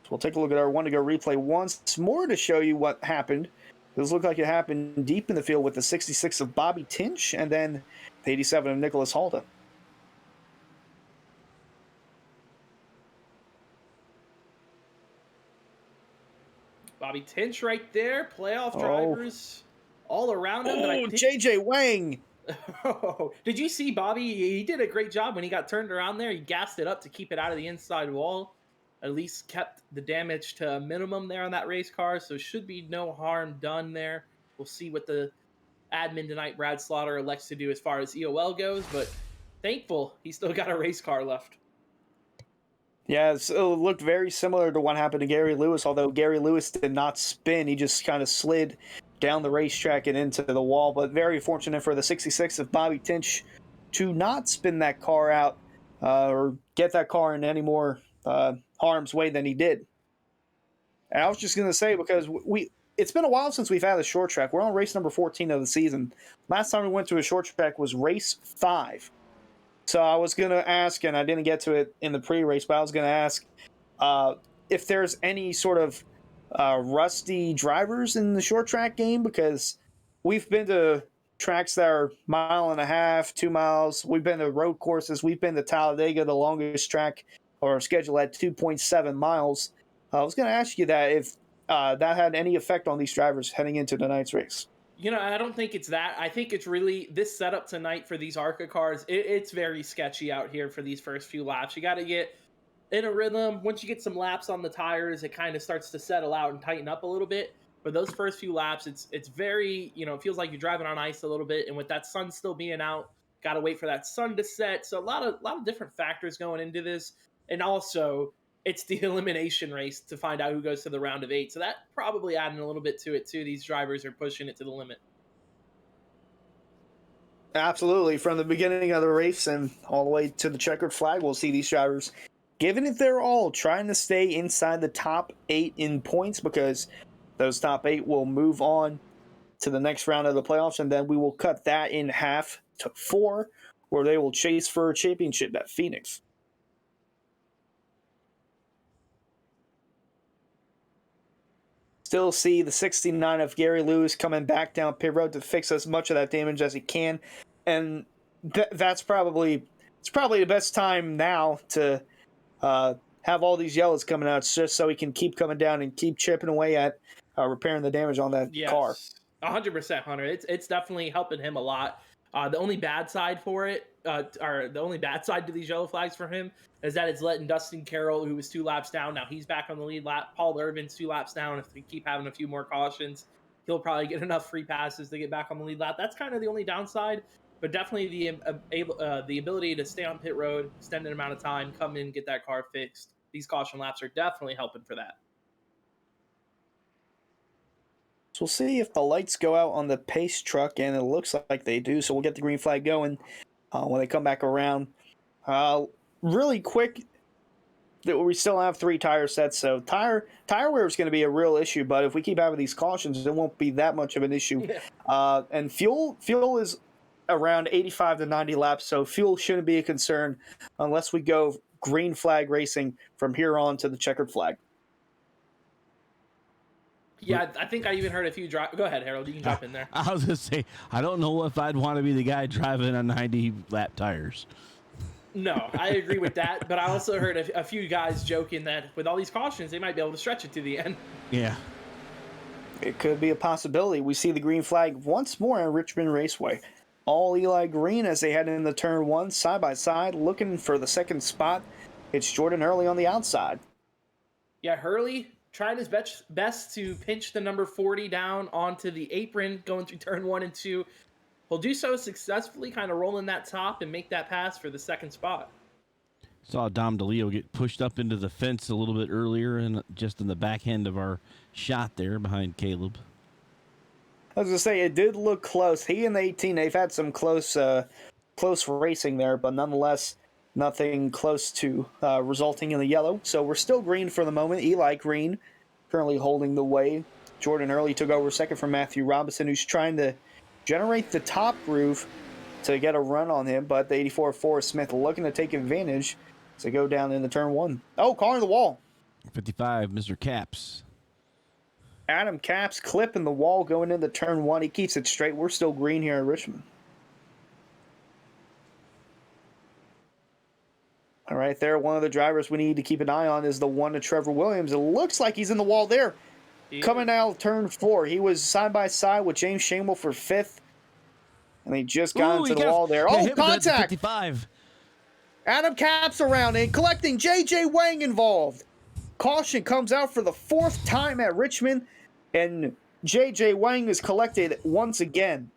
we'll take a look at our one to go replay once more to show you what happened. This looked like it happened deep in the field with the 66 of Bobby Tinch and then the 87 of Nicholas Halda. Bobby Tinch right there. Playoff drivers all around him. Oh, JJ Wang. Oh, did you see Bobby? He did a great job when he got turned around there. He gassed it up to keep it out of the inside wall. At least kept the damage to a minimum there on that race car, so should be no harm done there. We'll see what the admin tonight, Brad Slaughter, elects to do as far as EOL goes, but thankful he still got a race car left. Yeah, it looked very similar to what happened to Gary Lewis, although Gary Lewis did not spin. He just kind of slid down the racetrack and into the wall, but very fortunate for the 66 of Bobby Tinch to not spin that car out or get that car in any more harm's way than he did. And I was just going to say, because it's been a while since we've had a short track. We're on race number 14 of the season. Last time we went to a short track was race 5. So I was going to ask, and I didn't get to it in the pre-race, but I was going to ask if there's any sort of rusty drivers in the short track game, because we've been to tracks that are 1.5 miles, 2 miles. We've been to road courses. We've been to Talladega, the longest track or schedule at 2.7 miles. I was going to ask you that if that had any effect on these drivers heading into tonight's race. You know, I don't think it's that. I think it's really this setup tonight for these ARCA cars. It's very sketchy out here for these first few laps. You got to get in a rhythm. Once you get some laps on the tires, it kind of starts to settle out and tighten up a little bit. But those first few laps, it's very, it feels like you're driving on ice a little bit. And with that sun still being out, got to wait for that sun to set. So a lot of different factors going into this. And also, it's the elimination race to find out who goes to the round of 8. So that probably adding a little bit to it too. These drivers are pushing it to the limit. Absolutely. From the beginning of the race and all the way to the checkered flag, we'll see these drivers giving it their all, trying to stay inside the top 8 in points, because those top 8 will move on to the next round of the playoffs, and then we will cut that in half to 4, where they will chase for a championship at Phoenix. Still see the 69 of Gary Lewis coming back down pit road to fix as much of that damage as he can, and that's probably the best time now to have all these yellows coming out, just so he can keep coming down and keep chipping away at repairing the damage on that car. 100%, Hunter. It's definitely helping him a lot. The only bad side for it, or the only bad side to these yellow flags for him, is that it's letting Dustin Carroll, who was 2 laps down, now he's back on the lead lap. Paul Irvin's 2 laps down. If they keep having a few more cautions, he'll probably get enough free passes to get back on the lead lap. That's kind of the only downside, but definitely the ability to stay on pit road, extended amount of time, come in, get that car fixed. These caution laps are definitely helping for that. So we'll see if the lights go out on the pace truck, and it looks like they do. So we'll get the green flag going when they come back around. Really quick, we still have 3 tire sets, so tire wear is going to be a real issue. But if we keep having these cautions, it won't be that much of an issue. Yeah. And fuel is around 85 to 90 laps, so fuel shouldn't be a concern unless we go green flag racing from here on to the checkered flag. Yeah, I think I even heard a few drive. Go ahead, Harold. You can jump in there. I was going to say, I don't know if I'd want to be the guy driving on 90-lap tires. No, I agree with that. But I also heard a few guys joking that with all these cautions, they might be able to stretch it to the end. Yeah. It could be a possibility. We see the green flag once more at Richmond Raceway. All Eli Green as they head into turn 1, side by side, looking for the second spot. It's Jordan Hurley on the outside. Yeah, Hurley trying his best to pinch the number 40 down onto the apron, going through turn 1 and 2. He'll do so successfully, kind of rolling that top and make that pass for the second spot. Saw Dom Deleo get pushed up into the fence a little bit earlier, and just in the back end of our shot there behind Caleb. I was going to say, it did look close. He and the 18, they've had some close racing there, but nonetheless, nothing close to resulting in the yellow. So we're still green for the moment. Eli Green currently holding the way. Jordan Hurley took over second from Matthew Robinson, who's trying to generate the top groove to get a run on him, but the 84 of Forrest Smith looking to take advantage to go down into turn 1. Oh, car in the wall. 55, Mr. Caps. Adam Caps clipping the wall going into turn 1. He keeps it straight. We're still green here in Richmond. All right, there, one of the drivers we need to keep an eye on is the one to Trevor Williams. It looks like he's in the wall there. Yeah. Coming out of turn 4. He was side by side with James Shamewell for 5th. And he just got into the wall there. Oh, contact! 55. Adam Caps around and collecting. J.J. Wang involved. Caution comes out for the 4th time at Richmond. And J.J. Wang is collected once again.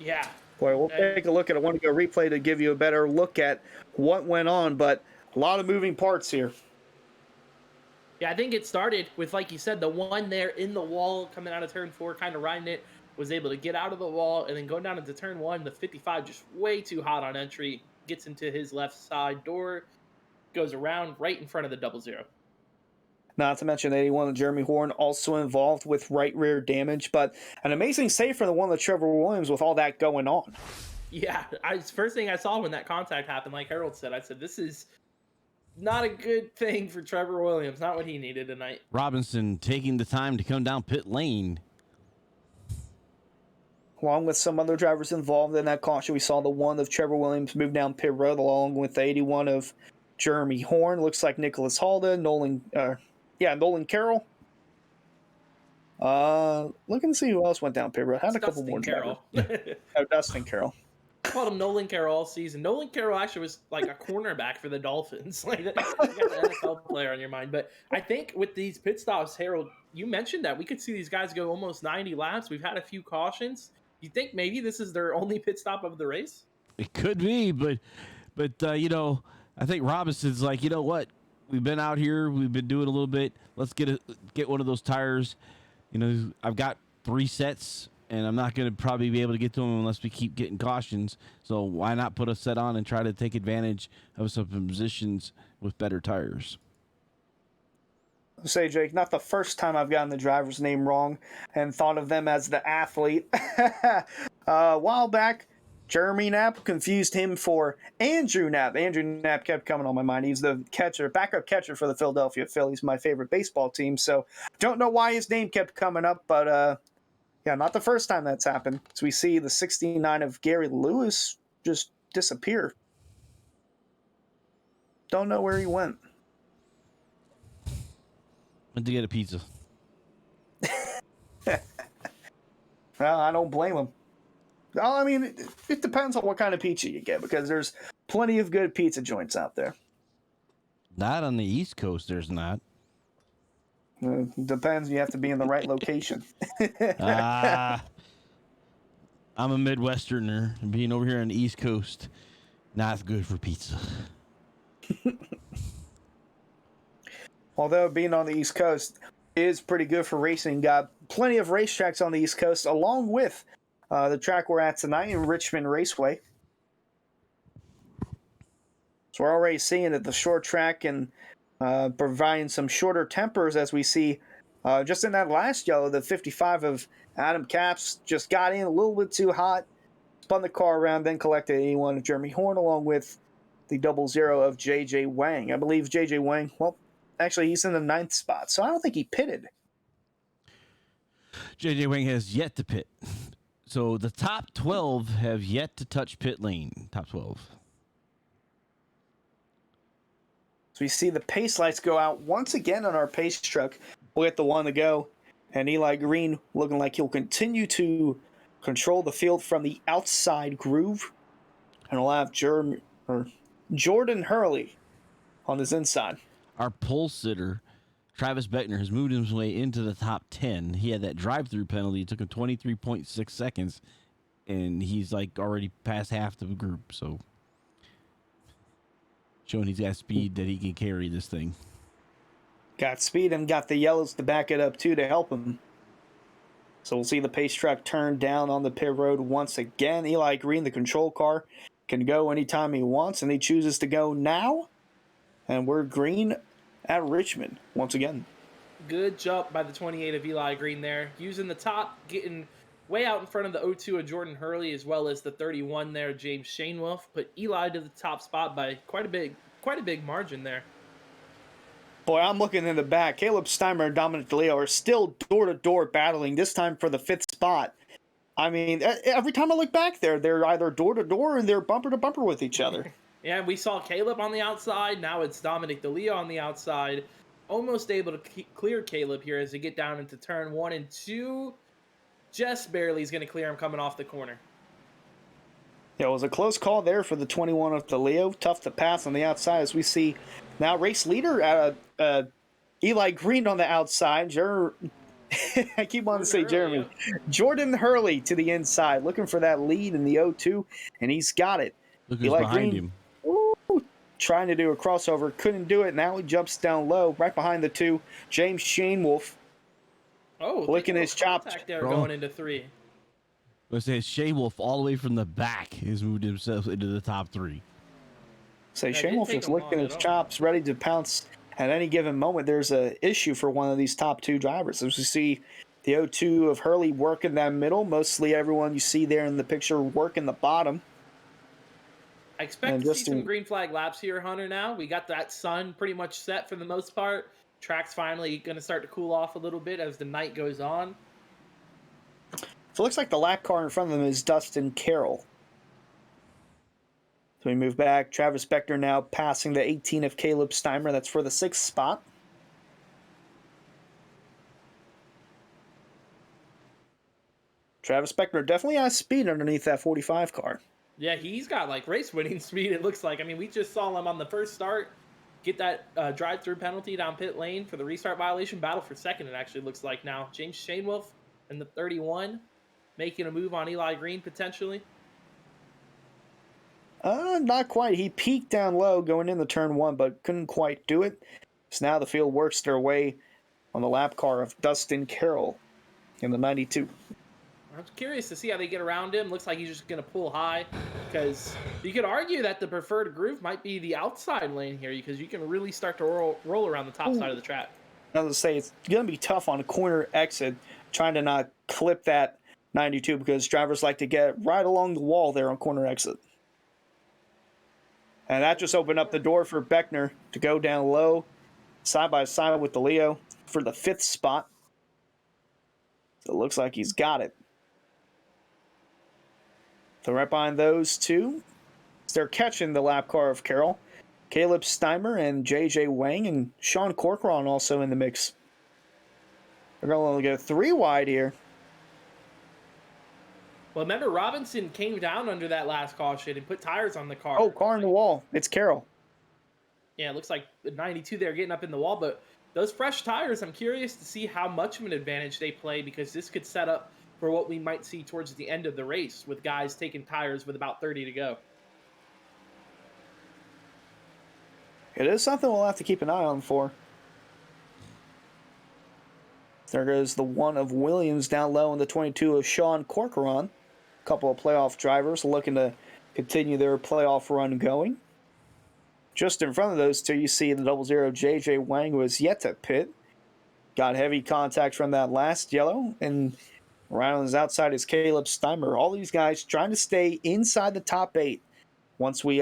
Yeah. Boy, we'll take a look at a one-go replay to give you a better look at what went on, but a lot of moving parts here. Yeah, I think it started with, like you said, the one there in the wall coming out of turn 4, kind of riding it, was able to get out of the wall, and then going down into turn 1, the 55 just way too hot on entry, gets into his left side door, goes around right in front of the 00. Not to mention 81 of Jeremy Horn also involved with right rear damage, but an amazing save for the one of Trevor Williams with all that going on. Yeah, first thing I saw when that contact happened, like Harold said, I said, this is not a good thing for Trevor Williams. Not what he needed tonight. Robinson taking the time to come down pit lane. Along with some other drivers involved in that caution, we saw the one of Trevor Williams move down pit road along with the 81 of Jeremy Horn. Looks like Nicholas Halda, Nolan Carroll. Looking to see who else went down pit road. Had a couple more drivers. Dustin Carroll. I called him Nolan Carroll all season. Nolan Carroll actually was like a cornerback for the Dolphins. Like, you got an NFL player on your mind. But I think with these pit stops, Harold, you mentioned that we could see these guys go almost 90 laps. We've had a few cautions. You think maybe this is their only pit stop of the race? It could be, but you know, I think Robinson's like, you know what? We've been out here. We've been doing a little bit. Let's get one of those tires. You know, I've got 3 sets. And I'm not going to probably be able to get to them unless we keep getting cautions. So why not put a set on and try to take advantage of some positions with better tires? Say, Jake, not the first time I've gotten the driver's name wrong and thought of them as the athlete. A while back, Jeremy Knapp confused him for Andrew Knapp. Andrew Knapp kept coming on my mind. He's the backup catcher for the Philadelphia Phillies, my favorite baseball team. So don't know why his name kept coming up, but yeah, not the first time that's happened. So we see the 69 of Gary Lewis just disappear. Don't know where he went. Went to get a pizza. Well, I don't blame him. Well, I mean, it depends on what kind of pizza you get, because there's plenty of good pizza joints out there. Not on the East Coast, there's not. Depends. You have to be in the right location. I'm a Midwesterner. Being over here on the East Coast, not good for pizza. Although being on the East Coast is pretty good for racing. Got plenty of racetracks on the East Coast, along with the track we're at tonight in Richmond Raceway. So we're already seeing that the short track and providing some shorter tempers, as we see just in that last yellow, the 55 of Adam Capps just got in a little bit too hot, spun the car around, then collected 81 of Jeremy Horn, along with the 00 of J.J. Wang. I believe J.J. Wang, well, actually, he's in the 9th spot, so I don't think he pitted. J.J. Wang has yet to pit. So the top 12 have yet to touch pit lane. Top 12. So we see the pace lights go out once again on our pace truck. We'll get the one to go. And Eli Green looking like he'll continue to control the field from the outside groove. And we'll have Jordan Hurley on his inside. Our pole sitter, Travis Beckner, has moved his way into the top 10. He had that drive-through penalty. It took him 23.6 seconds. And he's like already past half the group. So showing he's got speed that he can carry this thing. Got speed and got the yellows to back it up too to help him. So we'll see the pace truck turn down on the pit road once again. Eli Green, the control car, can go anytime he wants, and he chooses to go now. And we're green at Richmond once again. Good jump by the 28 of Eli Green there. Using the top, getting way out in front of the 02 of Jordan Hurley, as well as the 31 there, James Shanewolf. Put Eli to the top spot by quite a big margin there. Boy, I'm looking in the back. Caleb Steimer and Dominic Deleo are still door-to-door battling, this time for the 5th spot. I mean, every time I look back there, they're either door-to-door and they're bumper-to-bumper with each other. Yeah, we saw Caleb on the outside. Now it's Dominic Deleo on the outside. Almost able to clear Caleb here as they get down into turn 1 and 2. Just barely is going to clear him coming off the corner. Yeah, it was a close call there for the 21 of Deleo. Tough to pass on the outside, as we see now race leader Eli Green on the outside. I keep wanting to say Jeremy. Yeah. Jordan Hurley to the inside, looking for that lead in the 0-2, and he's got it. Look who's Eli behind Green, him. Woo, trying to do a crossover, couldn't do it. Now he jumps down low, right behind the 2. James Shanewolf. Licking his chops. There going into 3. Let's say Shanewolf all the way from the back has moved himself into the top 3. Say Shanewolf is licking his chops, ready to pounce at any given moment, there's a issue for one of these top two drivers. As we see the 0-2 of Hurley working that middle, mostly everyone you see there in the picture working the bottom. I expect to see some green flag laps here, Hunter, now. We got that sun pretty much set for the most part. Track's finally going to start to cool off a little bit as the night goes on. So it looks like the lap car in front of them is Dustin Carroll. So we move back. Travis Beckner now passing the 18 of Caleb Steimer. That's for the 6th spot. Travis Beckner definitely has speed underneath that 45 car. Yeah, he's got like race-winning speed, it looks like. I mean, we just saw him on the first start get that drive-through penalty down pit lane for the restart violation. Battle for second, it actually looks like now. James Shanewolf in the 31, making a move on Eli Green potentially. Not quite. He peaked down low going into turn 1, but couldn't quite do it. So now the field works their way on the lap car of Dustin Carroll in the 92. I'm curious to see how they get around him. Looks like he's just going to pull high, because you could argue that the preferred groove might be the outside lane here, because you can really start to roll around the top side of the track. I was going to say, it's going to be tough on a corner exit, trying to not clip that 92, because drivers like to get right along the wall there on corner exit. And that just opened up the door for Beckner to go down low, side by side with Deleo for the 5th spot. So it looks like he's got it. So right behind those two, they're catching the lap car of Carroll. Caleb Steimer and J.J. Wang and Sean Corcoran also in the mix. They're going to only go 3 wide here. Well, remember, Robinson came down under that last caution and put tires on the car. Oh, car in the wall. It's Carroll. Yeah, it looks like the 92 there getting up in the wall, but those fresh tires, I'm curious to see how much of an advantage they play, because this could set up for what we might see towards the end of the race with guys taking tires with about 30 to go. It is something we'll have to keep an eye on for. There goes the 1 of Williams down low in the 22 of Sean Corcoran. A couple of playoff drivers looking to continue their playoff run going. Just in front of those two, you see the 00 J.J. Wang was yet to pit. Got heavy contact from that last yellow, and right on his outside is Caleb Steimer. All these guys trying to stay inside the top 8 once we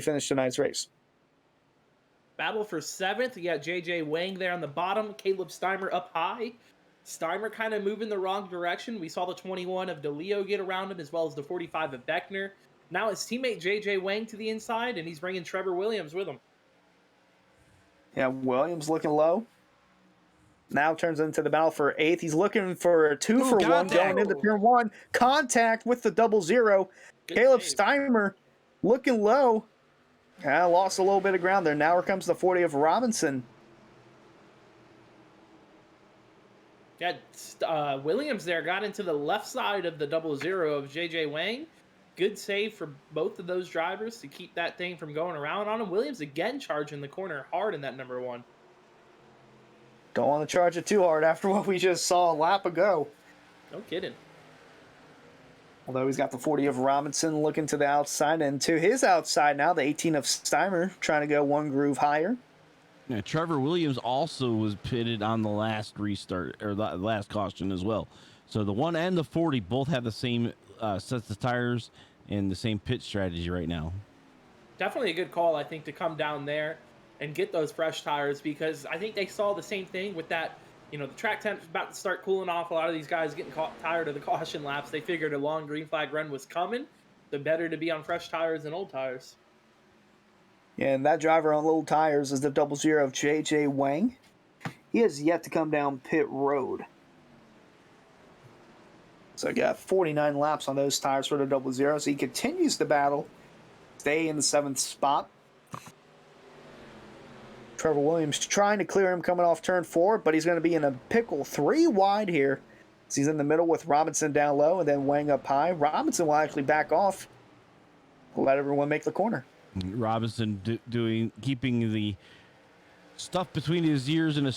finish tonight's race. Battle for 7th. You got J.J. Wang there on the bottom. Caleb Steimer up high. Steimer kind of moving the wrong direction. We saw the 21 of Deleo get around him, as well as the 45 of Beckner. Now his teammate J.J. Wang to the inside, and he's bringing Trevor Williams with him. Yeah, Williams looking low. Now turns into the battle for 8th. He's looking for a 2-for-1 going into turn 1. Contact with the 00. Caleb save. Steimer looking low. Lost a little bit of ground there. Now here comes the 40 of Robinson. Yeah, Williams there got into the left side of the 00 of J.J. Wang. Good save for both of those drivers to keep that thing from going around on him. Williams again charging the corner hard in that number 1. Don't want to charge it too hard after what we just saw a lap ago. No kidding. Although he's got the 40 of Robinson looking to the outside, and to his outside now, the 18 of Steimer trying to go 1 groove higher. Yeah, Trevor Williams also was pitted on the last restart, or the last caution as well. So the 1 and the 40 both have the same sets of tires and the same pit strategy right now. Definitely a good call, I think, to come down there and get those fresh tires, because I think they saw the same thing with that. You know, the track temp's about to start cooling off. A lot of these guys getting tired of the caution laps. They figured a long green flag run was coming. So better to be on fresh tires than old tires. Yeah, and that driver on old tires is the 00 of J.J. Wang. He has yet to come down pit road. So got 49 laps on those tires for the 00. So he continues the battle. Stay in the 7th spot. Trevor Williams trying to clear him coming off turn 4, but he's going to be in a pickle 3 wide here. So he's in the middle with Robinson down low and then Wang up high. Robinson will actually back off. Let everyone make the corner. Robinson keeping the stuff between his ears and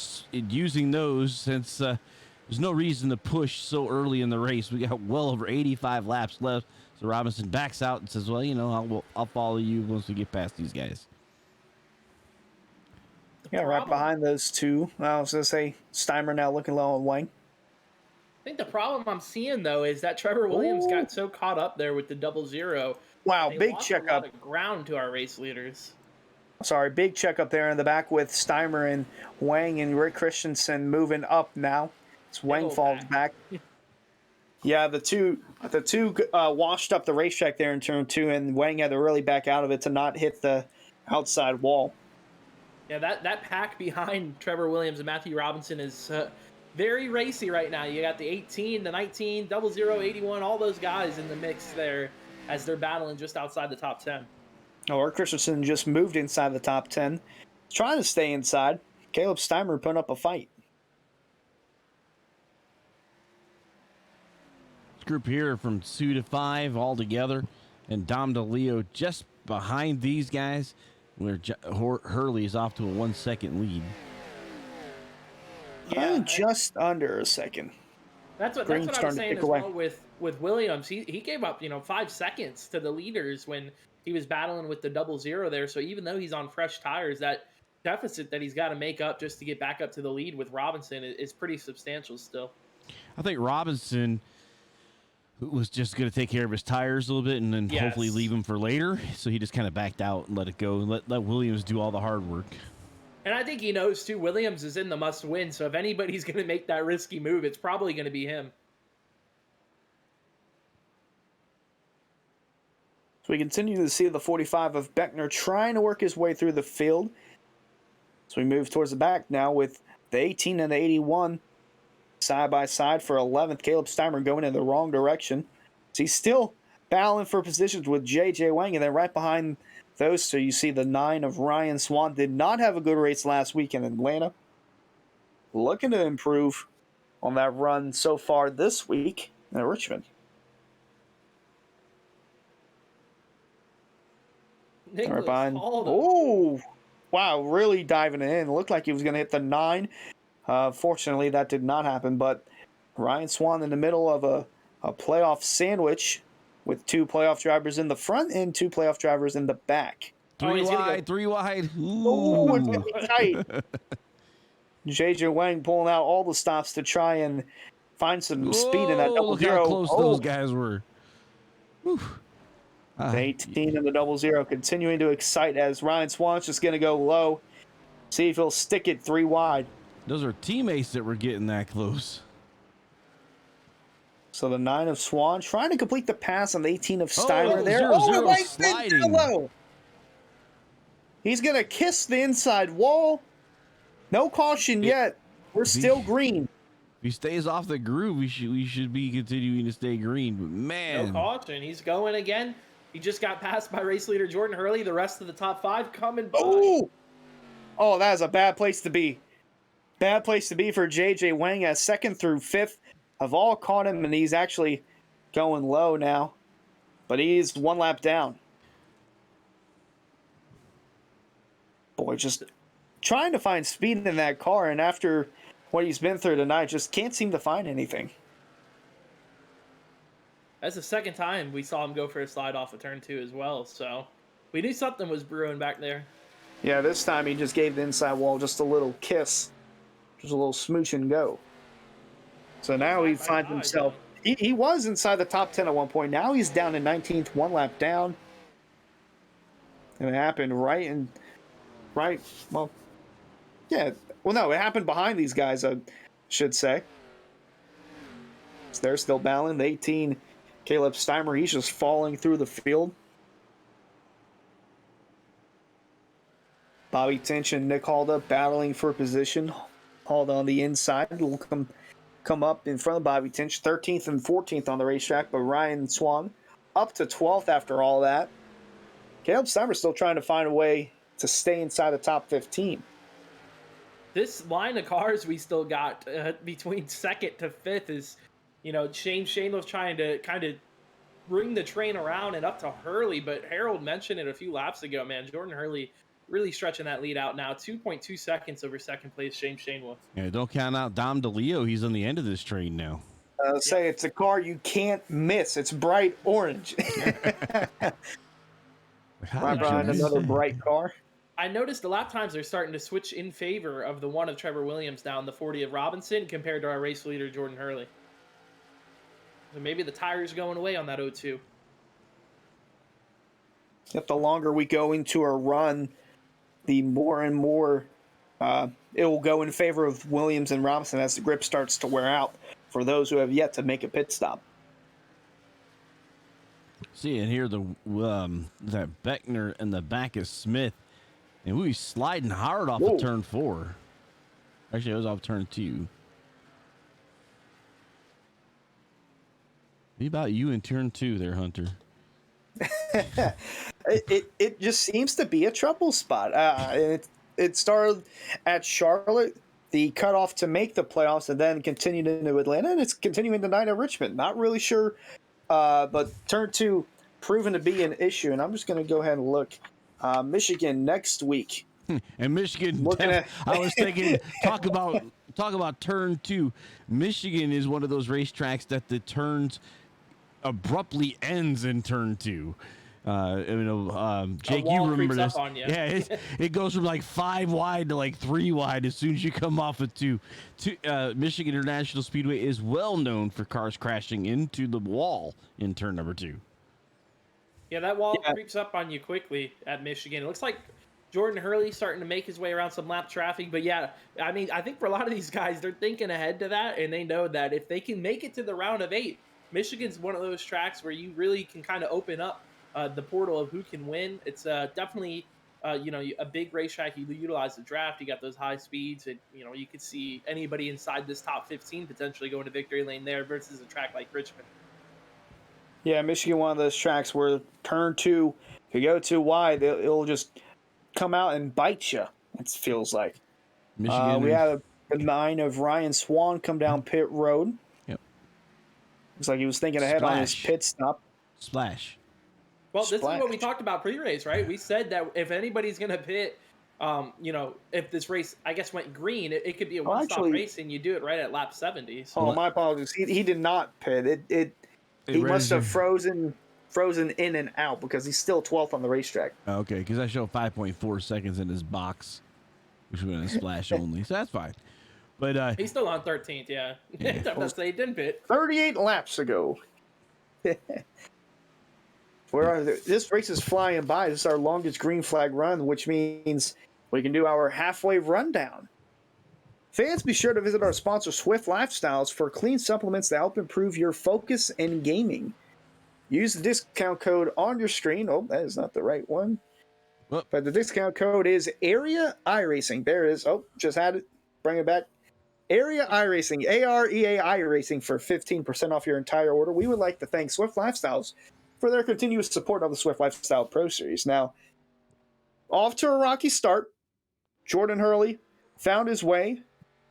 using those, since there's no reason to push so early in the race. We got well over 85 laps left. So Robinson backs out and says, well, you know, I'll follow you once we get past these guys. Yeah, right behind those two. I was going to say Steimer now looking low on Wang. I think the problem I'm seeing, though, is that Trevor Williams got so caught up there with the 0-0. Wow, they big lost checkup. a lot of ground to our race leaders. Sorry, big checkup there in the back with Steimer and Wang and Rick Christensen moving up now. As Wang falls back. Yeah, the two washed up the racetrack there in turn 2, and Wang had to really back out of it to not hit the outside wall. Yeah, that pack behind Trevor Williams and Matthew Robinson is very racy right now. You got the 18, the 19, 00, 81, all those guys in the mix there as they're battling just outside the top 10. Oh, Rick Christensen just moved inside the top 10. He's trying to stay inside. Caleb Steimer put up a fight. This group here from 2 to 5 all together, and Dom Deleo just behind these guys, where Hurley is off to a 1 second lead. Yeah, just under a second. That's what I was saying as well with Williams. He gave up 5 seconds to the leaders when he was battling with the 00 there. So even though he's on fresh tires, that deficit that he's got to make up just to get back up to the lead with Robinson is pretty substantial still. I think Robinson was just going to take care of his tires a little bit and then hopefully leave him for later. So he just kind of backed out and let it go and let Williams do all the hard work. And I think he knows, too, Williams is in the must-win, so if anybody's going to make that risky move, it's probably going to be him. So we continue to see the 45 of Beckner trying to work his way through the field. So we move towards the back now with the 18 and the 81 side by side for 11th. Caleb Steimer going in the wrong direction. So he's still battling for positions with J.J. Wang, and then right behind those two, you see the 9 of Ryan Swan. Did not have a good race last week in Atlanta. Looking to improve on that run so far this week in Richmond. Nicholas behind. Oh, wow, really diving in. Looked like he was going to hit the 9. Fortunately, that did not happen, but Ryan Swan in the middle of a playoff sandwich with 2 playoff drivers in the front and 2 playoff drivers in the back. 3 wide, 3 wide. Ooh. Oh, it's going to be tight. JJ Wang pulling out all the stops to try and find some speed in that 00. Look how close those guys were. Whew. The 18 and the 00 continuing to excite as Ryan Swan's just going to go low. See if he'll stick it 3 wide. Those are teammates that were getting that close. So the 9 of Swan trying to complete the pass on the 18 of Steimer there. 0-0 it sliding. Low. He's going to kiss the inside wall. No caution yet. We're still green. If he stays off the groove, we should be continuing to stay green. But man, no caution. He's going again. He just got passed by race leader Jordan Hurley. The rest of the top 5 coming by. Oh, that is a bad place to be. Bad place to be for J.J. Wang as 2nd through 5th have all caught him, and he's actually going low now. But he's 1 lap down. Boy, just trying to find speed in that car, and after what he's been through tonight, just can't seem to find anything. That's the 2nd time we saw him go for a slide off of turn 2 as well, so we knew something was brewing back there. Yeah, this time he just gave the inside wall just a little kiss. Just a little smooch and go. So now he finds himself... He was inside the top 10 at one point. Now he's down in 19th, 1 lap down. And it happened well, no, it happened behind these guys, I should say. So they're still battling. The 18, Caleb Steimer, he's just falling through the field. Bobby Tinch and Nick Halda battling for position. Halda on the inside will come up in front of Bobby Tinch, 13th and 14th on the racetrack, but Ryan Swan up to 12th after all that. Caleb Steimer still trying to find a way to stay inside the top 15. This line of cars we still got between 2nd to 5th is, Shane was trying to kind of bring the train around and up to Hurley, but Harold mentioned it a few laps ago, man. Jordan Hurley really stretching that lead out now. 2.2 seconds over 2nd place Shane Wolf. Yeah, don't count out Dom DeLeo. He's on the end of this train now. Say it's a car you can't miss. It's bright orange. Right behind another bright car. I noticed the lap times are starting to switch in favor of the one of Trevor Williams down the 40 of Robinson compared to our race leader, Jordan Hurley. So maybe the tire's going away on that 0-2. If the longer we go into a run, the more and more it will go in favor of Williams and Robinson as the grip starts to wear out for those who have yet to make a pit stop. See, and here that Beckner in the back of Smith, and we sliding hard off of turn 4. Actually, it was off turn 2. What about you in turn 2 there, Hunter? it just seems to be a trouble spot. It started at Charlotte, the cutoff to make the playoffs, and then continued into Atlanta, and it's continuing tonight at Richmond. Not really sure, but turn 2 proven to be an issue, and I'm just going to go ahead and look. Michigan next week. And Michigan, I was thinking, talk about turn 2. Michigan is one of those racetracks that the turns abruptly ends in turn 2. Jake, you remember this? Yeah, it goes from like 5 wide to like 3 wide as soon as you come off of 2. Michigan International Speedway is well known for cars crashing into the wall in turn number 2. Yeah, that wall creeps up on you quickly at Michigan. It looks like Jordan Hurley starting to make his way around some lap traffic. But yeah, I mean, I think for a lot of these guys, they're thinking ahead to that, and they know that if they can make it to the round of 8, Michigan's one of those tracks where you really can kind of open up the portal of who can win. It's definitely, a big racetrack. You utilize the draft. You got those high speeds, and you could see anybody inside this top 15 potentially going to victory lane there versus a track like Richmond. Yeah, Michigan, one of those tracks where turn 2, if you go too wide, it'll just come out and bite you. It feels like. Michigan. We had a 9 of Ryan Swan come down pit road. Yep. Looks like he was thinking ahead on his pit stop. Splash. Well, this is what we talked about pre-race, right? We said that if anybody's going to pit, if this race, I guess, went green, it could be a one-stop race, and you do it right at lap 70. So. Oh, my apologies. He did not pit. He must have frozen in and out because he's still 12th on the racetrack. Okay, because I show 5.4 seconds in his box, which was going to splash only, so that's fine. But he's still on 13th, yeah. That's he didn't pit. 38 laps ago. This race is flying by. This is our longest green flag run, which means we can do our halfway rundown. Fans, be sure to visit our sponsor, Swift Lifestyles, for clean supplements that help improve your focus in gaming. Use the discount code on your screen. Oh, that is not the right one. What? But the discount code is Area iRacing. There it is. Oh, just had it. Bring it back. Area iRacing, AREA iRacing for 15% off your entire order. We would like to thank Swift Lifestyles for their continuous support of the Swift Lifestyle Pro Series. Now, off to a rocky start. Jordan Hurley found his way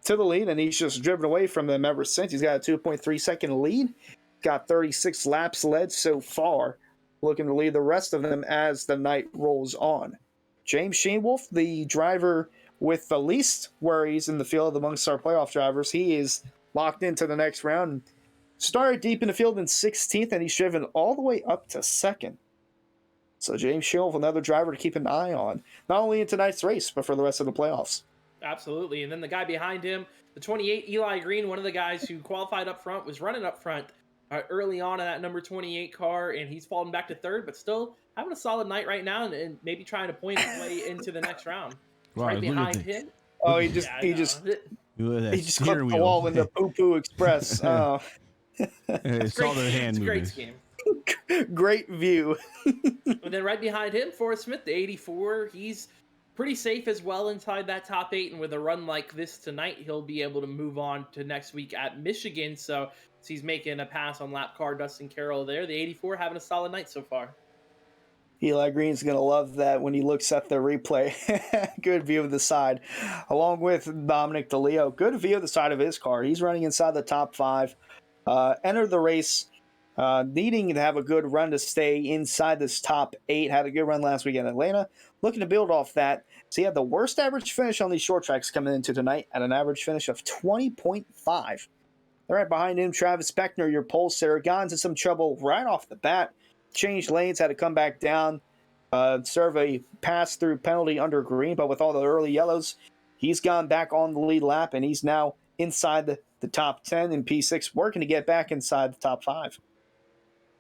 to the lead, and he's just driven away from them ever since. He's got a 2.3 second lead. Got 36 laps led so far. Looking to lead the rest of them as the night rolls on. James Sheenwolf, the driver with the least worries in the field amongst our playoff drivers, he is locked into the next round. Started deep in the field in 16th, and he's driven all the way up to 2nd. So James Sheenwolf, another driver to keep an eye on, not only in tonight's race, but for the rest of the playoffs. Absolutely. And then the guy behind him, the 28, Eli Green, one of the guys who qualified up front, was running up front early on in that number 28 car, and he's fallen back to 3rd, but still having a solid night right now and maybe trying to point his way into the next round. Wow, right behind him. Oh, he just clipped the wall in the Poo-Poo Express. Oh. It's a great scheme. Great view. And then right behind him, Forrest Smith, the 84. He's pretty safe as well inside that top 8, and with a run like this tonight, he'll be able to move on to next week at Michigan. So he's making a pass on lap car Dustin Carroll there. The 84 having a solid night so far. Eli Green's going to love that when he looks at the replay. Good view of the side. Along with Dominic Deleo, good view of the side of his car. He's running inside the top 5. Entered the race needing to have a good run to stay inside this top 8. Had a good run last week in Atlanta. Looking to build off that. So he had the worst average finish on these short tracks coming into tonight at an average finish of 20.5. Right behind him, Travis Beckner, your pole sitter, got into some trouble right off the bat. Changed lanes, had to come back down. serve a pass-through penalty under Green, but with all the early yellows, he's gone back on the lead lap, and he's now inside the top 10 in P6, working to get back inside the top 5.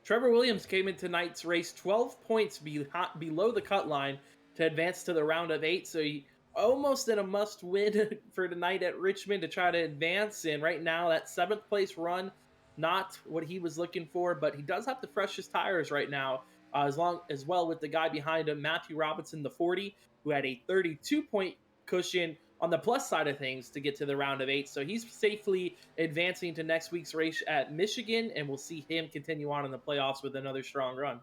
Trevor Williams came in tonight's race 12 points below the cut line to advance to the round of 8, so he almost in a must-win for tonight at Richmond to try to advance, and right now that 7th place run, not what he was looking for, but he does have the freshest tires right now, as well with the guy behind him, Matthew Robinson, the 40, who had a 32-point cushion on the plus side of things to get to the round of 8. So he's safely advancing to next week's race at Michigan, and we'll see him continue on in the playoffs with another strong run.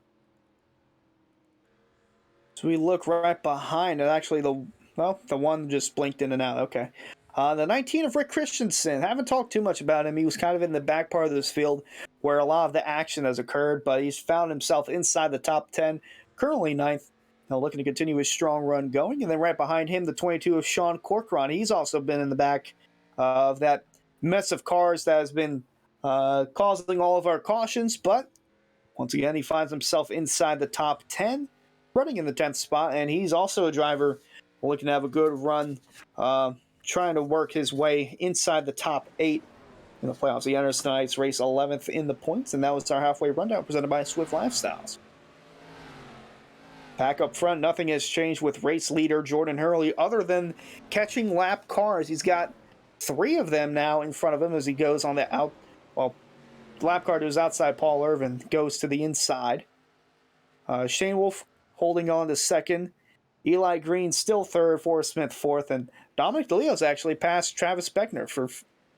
So we look right behind it. Actually, the one just blinked in and out. Okay. The 19 of Rick Christensen. Haven't talked too much about him. He was kind of in the back part of this field where a lot of the action has occurred, but he's found himself inside the top 10, currently 9th. Now looking to continue his strong run going. And then right behind him, the 22 of Sean Corcoran. He's also been in the back of that mess of cars that has been causing all of our cautions. But once again, he finds himself inside the top 10, running in the 10th spot. And he's also a driver looking to have a good run, trying to work his way inside the top 8 in the playoffs. He enters tonight's race 11th in the points. And that was our halfway rundown presented by Swift Lifestyles. Back up front, nothing has changed with race leader Jordan Hurley other than catching lap cars. He's got 3 of them now in front of him as he goes on the lap car to his outside. Paul Irvin goes to the inside. Shane Wolf holding on to 2nd. Eli Green still 3rd, Forrest Smith 4th, and Dominic Deleo's actually passed Travis Beckner for...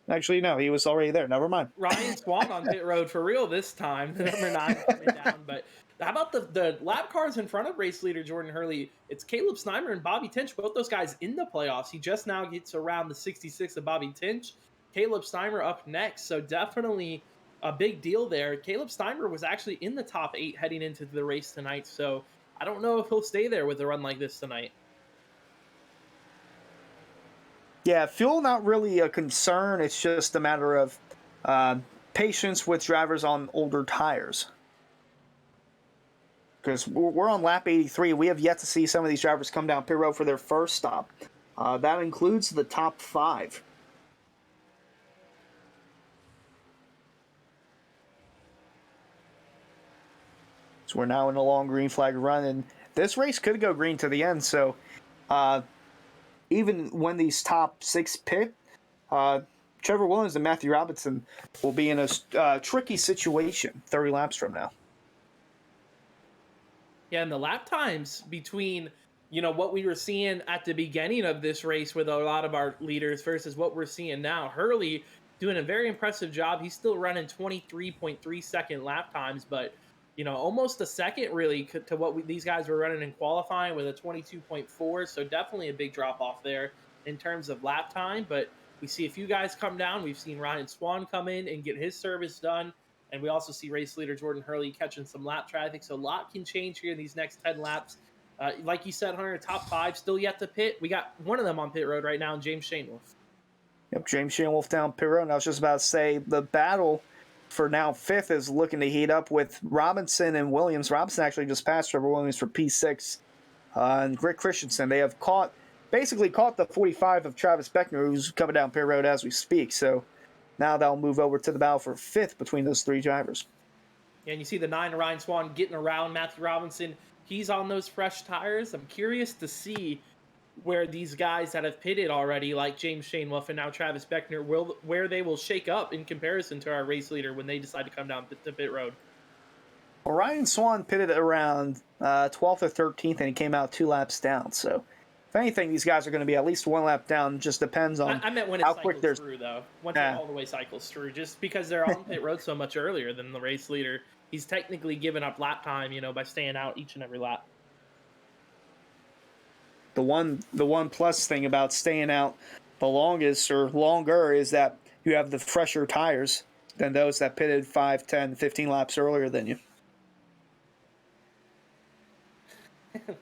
Actually, no, he was already there. Never mind. Ryan Swan on pit road for real this time. The number 9 coming down, but... How about the lap cars in front of race leader Jordan Hurley? It's Caleb Steimer and Bobby Tinch, both those guys in the playoffs. He just now gets around the 66 of Bobby Tinch. Caleb Steimer up next, so definitely a big deal there. Caleb Steimer was actually in the top 8 heading into the race tonight, so I don't know if he'll stay there with a run like this tonight. Yeah, fuel not really a concern. It's just a matter of patience with drivers on older tires. Because we're on lap 83. We have yet to see some of these drivers come down pit road for their first stop. That includes the top 5. So we're now in a long green flag run, and this race could go green to the end. So even when these top 6 pit, Trevor Williams and Matthew Robinson will be in a tricky situation 30 laps from now. Yeah, and the lap times between, what we were seeing at the beginning of this race with a lot of our leaders versus what we're seeing now. Hurley doing a very impressive job. He's still running 23.3 second lap times, but, almost a second really to what these guys were running in qualifying with a 22.4. So definitely a big drop off there in terms of lap time. But we see a few guys come down. We've seen Ryan Swan come in and get his service done. And we also see race leader Jordan Hurley catching some lap traffic. So a lot can change here in these next 10 laps. Like you said, Hunter, top 5 still yet to pit. We got one of them on pit road right now, James Shanewolf. Yep, James Shanewolf down pit road. And I was just about to say the battle for now 5th is looking to heat up with Robinson and Williams. Robinson actually just passed Trevor Williams for P6. And Rick Christensen, they have basically caught the 45 of Travis Beckner, who's coming down pit road as we speak. So now they'll move over to the battle for 5th between those 3 drivers. Yeah, and you see the 9 Ryan Swan getting around Matthew Robinson. He's on those fresh tires. I'm curious to see where these guys that have pitted already, like James Shanewolf and now Travis Beckner, where they will shake up in comparison to our race leader when they decide to come down to pit road. Well, Ryan Swan pitted around 12th or 13th, and he came out 2 laps down. So if anything, these guys are going to be at least 1 lap down. Just depends on I meant when how it quick cycles through, though. Once it all the way cycles through, just because they're on pit road so much earlier than the race leader, he's technically given up lap time, by staying out each and every lap. The one plus thing about staying out the longest or longer is that you have the fresher tires than those that pitted 5, 10, 15 laps earlier than you. A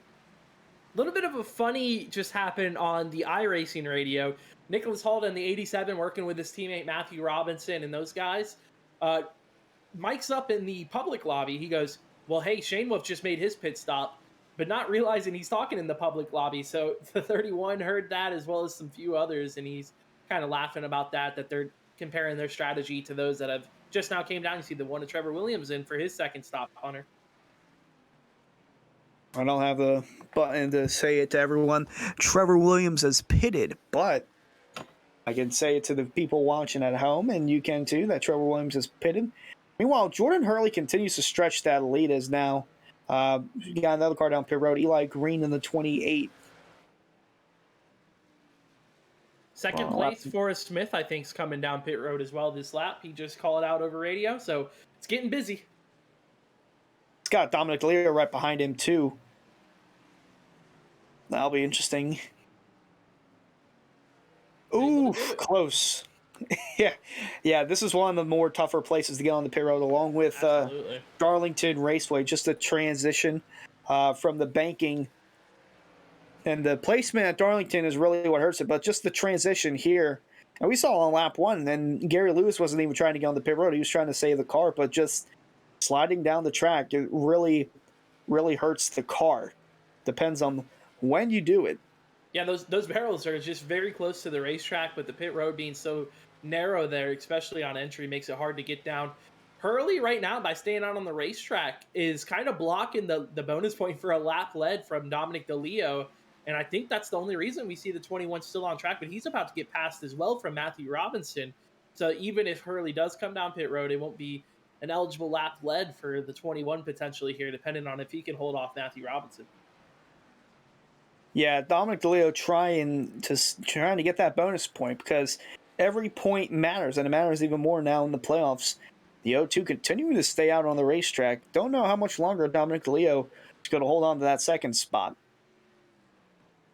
little bit of a funny just happened on the iRacing radio. Nicholas Halden, the 87, working with his teammate Matthew Robinson and those guys. Mike's up in the public lobby. He goes, well, hey, Shane Wolf just made his pit stop. but not realizing he's talking in the public lobby. So the 31 heard that as well as some few others, and he's kind of laughing about that they're comparing their strategy to those that have just now came down. You see the one to Trevor Williams in for his second stop, Hunter. I don't have the button to say it to everyone. Trevor Williams is pitted, but I can say it to the people watching at home, and you can too, that Trevor Williams is pitted. Meanwhile, Jordan Hurley continues to stretch that lead as now you got another car down pit road, Eli Green in the 28. Second place, Forrest Smith, I think, is coming down pit road as well this lap. He just called it out over radio, so it's getting busy. It's got Dominic Deleo right behind him, too. That'll be interesting. Ooh, close. yeah. This is one of the more tougher places to get on the pit road, along with Darlington Raceway. Just the transition from the banking and the placement at Darlington is really what hurts it. But just the transition here, and we saw on lap 1. And Gary Lewis wasn't even trying to get on the pit road; he was trying to save the car. But just sliding down the track, it really, really hurts the car. Depends on when you do it. Yeah, those barrels are just very close to the racetrack, but the pit road being so narrow there, especially on entry, makes it hard to get down. Hurley right now, by staying out on the racetrack, is kind of blocking the bonus point for a lap led from Dominic Deleo, and I think that's the only reason we see the 21 still on track, but he's about to get passed as well from Matthew Robinson. So even if Hurley does come down pit road, it won't be an eligible lap led for the 21 potentially here, depending on if he can hold off Matthew Robinson. Yeah, Dominic Deleo trying to get that bonus point because every point matters, and it matters even more now in the playoffs. The O2 continuing to stay out on the racetrack. Don't know how much longer Dominic Deleo is going to hold on to that second spot.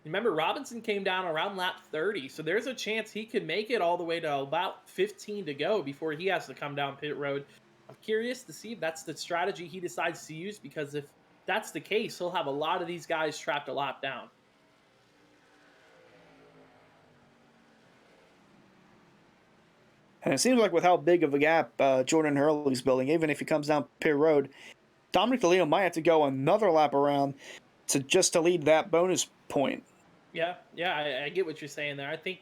Remember, Robinson came down around lap 30, so there's a chance he could make it all the way to about 15 to go before he has to come down pit road. I'm curious to see if that's the strategy he decides to use, because if that's the case, he'll have a lot of these guys trapped a lap down. And it seems like with how big of a gap Jordan Hurley's building, even if he comes down pit road, Dominic Deleo might have to go another lap around to lead that bonus point. Yeah, I get what you're saying there. I think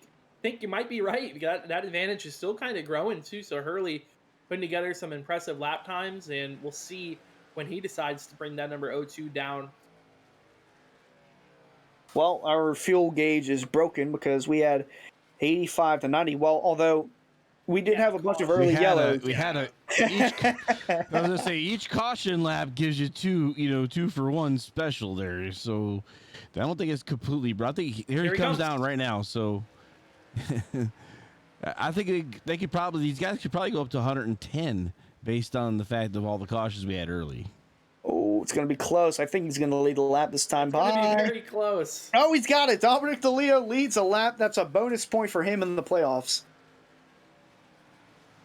you might be right. That advantage is still kind of growing too. So Hurley putting together some impressive lap times, and we'll see when he decides to bring that number 02 down. Well, our fuel gauge is broken because we had 85 to 90. Well, although we did have a bunch of early yellows. I was gonna say each caution lap gives you 2 for 1 special there. So I don't think it's completely. I think here he comes down right now. So I think these guys could probably go up to 110 based on the fact of all the cautions we had early. Oh, it's going to be close. I think he's going to lead the lap this time. It's going to be very close. Oh, he's got it. Dominic Deleo leads a lap. That's a bonus point for him in the playoffs.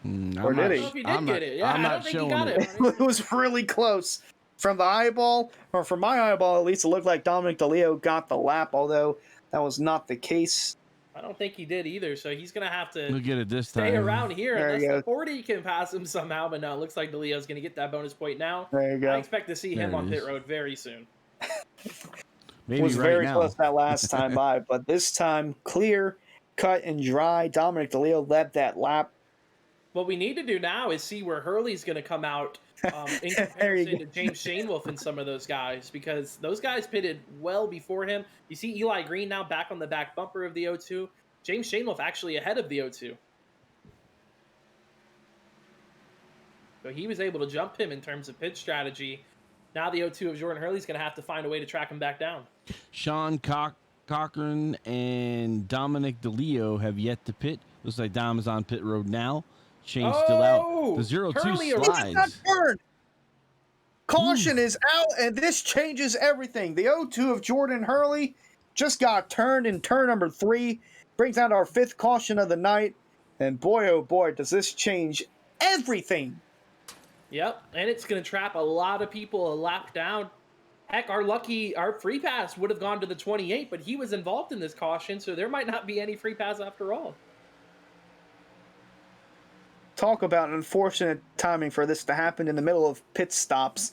Or did he? I don't know if he did get it. Yeah, I don't think he got it. It was really close. From the eyeball, or from my eyeball at least, it looked like Dominic Deleo got the lap, although that was not the case. I don't think he did either, so he's going to have to get it this time. Stay around here unless the 40 can pass him somehow, but no, it looks like Deleo's going to get that bonus point now. There you go. I expect to see him on pit road very soon. Maybe it was very close that last time by, but this time, clear, cut, and dry. Dominic Deleo led that lap. What we need to do now is see where Hurley's going to come out in comparison to James Shanewolf and some of those guys, because those guys pitted well before him. You see Eli Green now back on the back bumper of the O2. James Shanewolf actually ahead of the O2. So he was able to jump him in terms of pit strategy. Now the O2 of Jordan Hurley's going to have to find a way to track him back down. Sean Corcoran and Dominic Deleo have yet to pit. Looks like Dom is on pit road now. Shane's still out. The 02 slides. Caution is out, and this changes everything. The O2 of Jordan Hurley just got turned in turn number 3. Brings out our 5th caution of the night. And boy, oh boy, does this change everything. Yep, and it's going to trap a lot of people a lap down. Heck, our free pass would have gone to the 28, but he was involved in this caution, so there might not be any free pass after all. Talk about unfortunate timing for this to happen in the middle of pit stops.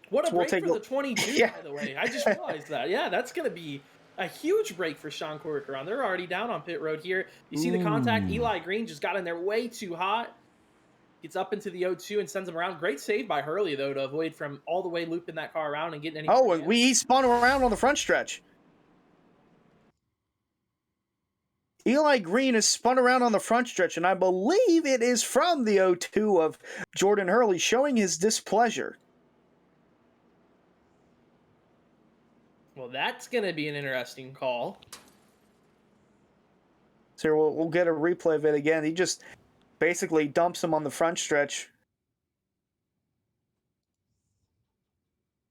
What a So we'll break take for the 22, Yeah. by the way. I just realized that. Yeah, that's going to be a huge break for Sean Corcoran. They're already down on pit road here. You see the contact. Ooh. Eli Green just got in there way too hot. Gets up into the O2 and sends him around. Great save by Hurley, though, to avoid from all the way looping that car around and getting any. Oh, and he spun around on the front stretch. Eli Green is spun around on the front stretch, and I believe it is from the O2 of Jordan Hurley showing his displeasure. Well, that's going to be an interesting call. So we'll get a replay of it again. He just basically dumps him on the front stretch.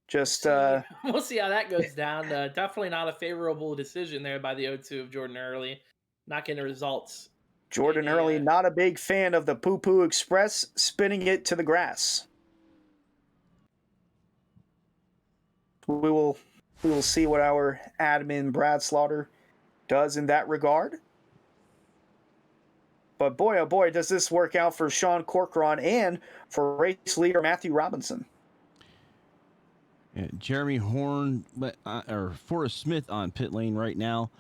Just we'll see how that goes down. Definitely not a favorable decision there by the O2 of Jordan Hurley. Not getting the results. Jordan Hurley, not a big fan of the Poo Poo Express, spinning it to the grass. We will see what our admin Brad Slaughter does in that regard. But boy, oh boy, does this work out for Sean Corcoran and for race leader Matthew Robinson. Yeah, Jeremy Horn or Forrest Smith on pit lane right now.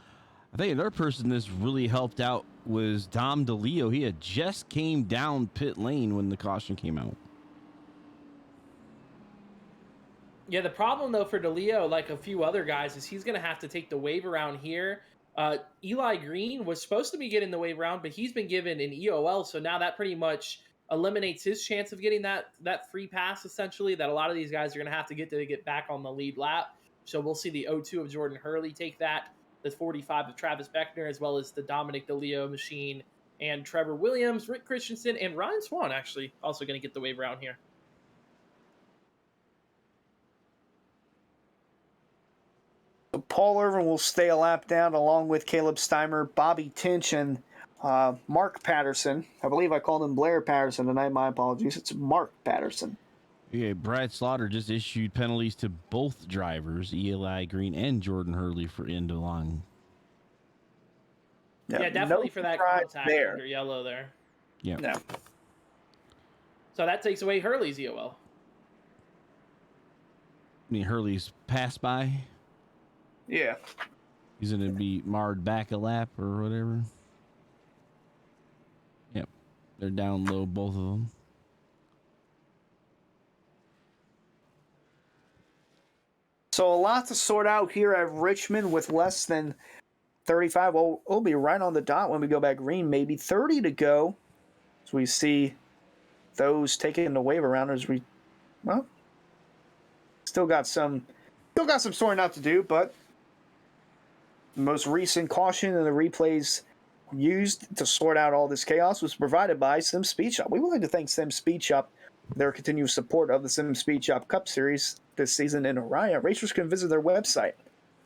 I think another person that's really helped out was Dom Deleo. He had just came down pit lane when the caution came out. Yeah, the problem, though, for Deleo, like a few other guys, is he's going to have to take the wave around here. Eli Green was supposed to be getting the wave around, but he's been given an EOL, so now that pretty much eliminates his chance of getting that free pass, essentially, that a lot of these guys are going to have to get back on the lead lap. So we'll see the O2 of Jordan Hurley take that, the 45 of Travis Beckner, as well as the Dominic Deleo machine, and Trevor Williams, Rick Christensen, and Ryan Swan, actually, also going to get the wave around here. Paul Irvin will stay a lap down along with Caleb Steimer, Bobby Tinch, and Mark Patterson. I believe I called him Blair Patterson tonight. My apologies. It's Mark Patterson. Yeah, Brad Slaughter just issued penalties to both drivers, Eli Green and Jordan Hurley, for end of line. Yeah, definitely for that contact under yellow there. Yeah. So that takes away Hurley's EOL. I mean, Hurley's passed by. Yeah. He's going to be marred back a lap or whatever. Yep. They're down low, both of them. So a lot to sort out here at Richmond with less than 35. Well, we'll be right on the dot when we go back green. Maybe 30 to go. So we see those taking the wave around as we, well, still got some sorting out to do, but the most recent caution and the replays used to sort out all this chaos was provided by Sim Speed Shop. We would like to thank Sim Speed Shop for their continued support of the Sim Speed Shop Cup Series this season in Orion. Racers can visit their website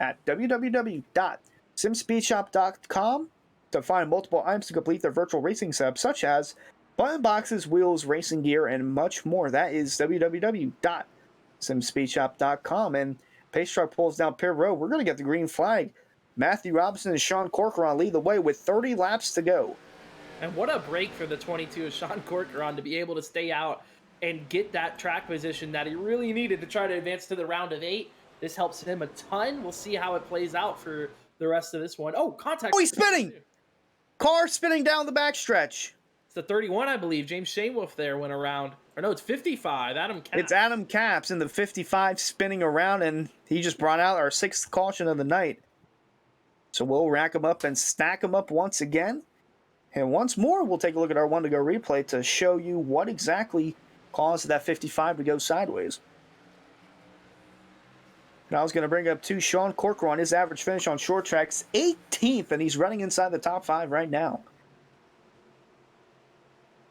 at www.simspeedshop.com to find multiple items to complete their virtual racing setup, such as button boxes, wheels, racing gear, and much more. That is www.simspeedshop.com. And Pace Truck pulls down pit road. We're going to get the green flag. Matthew Robinson and Sean Corcoran lead the way with 30 laps to go. And what a break for the 22 of Sean Corcoran to be able to stay out and get that track position that he really needed to try to advance to the round of 8. This helps him a ton. We'll see how it plays out for the rest of this one. Oh, contact. Oh, he's spinning! Car spinning down the backstretch. It's the 31, I believe. James Shanewolf there went around. Or no, it's 55. Adam Capps. It's Adam Capps in the 55 spinning around, and he just brought out our 6th caution of the night. So we'll rack them up and stack them up once again. And once more, we'll take a look at our one-to-go replay to show you what exactly caused that 55 to go sideways. And I was going to bring up, too, Sean Corcoran. His average finish on short tracks, 18th, and he's running inside the top 5 right now.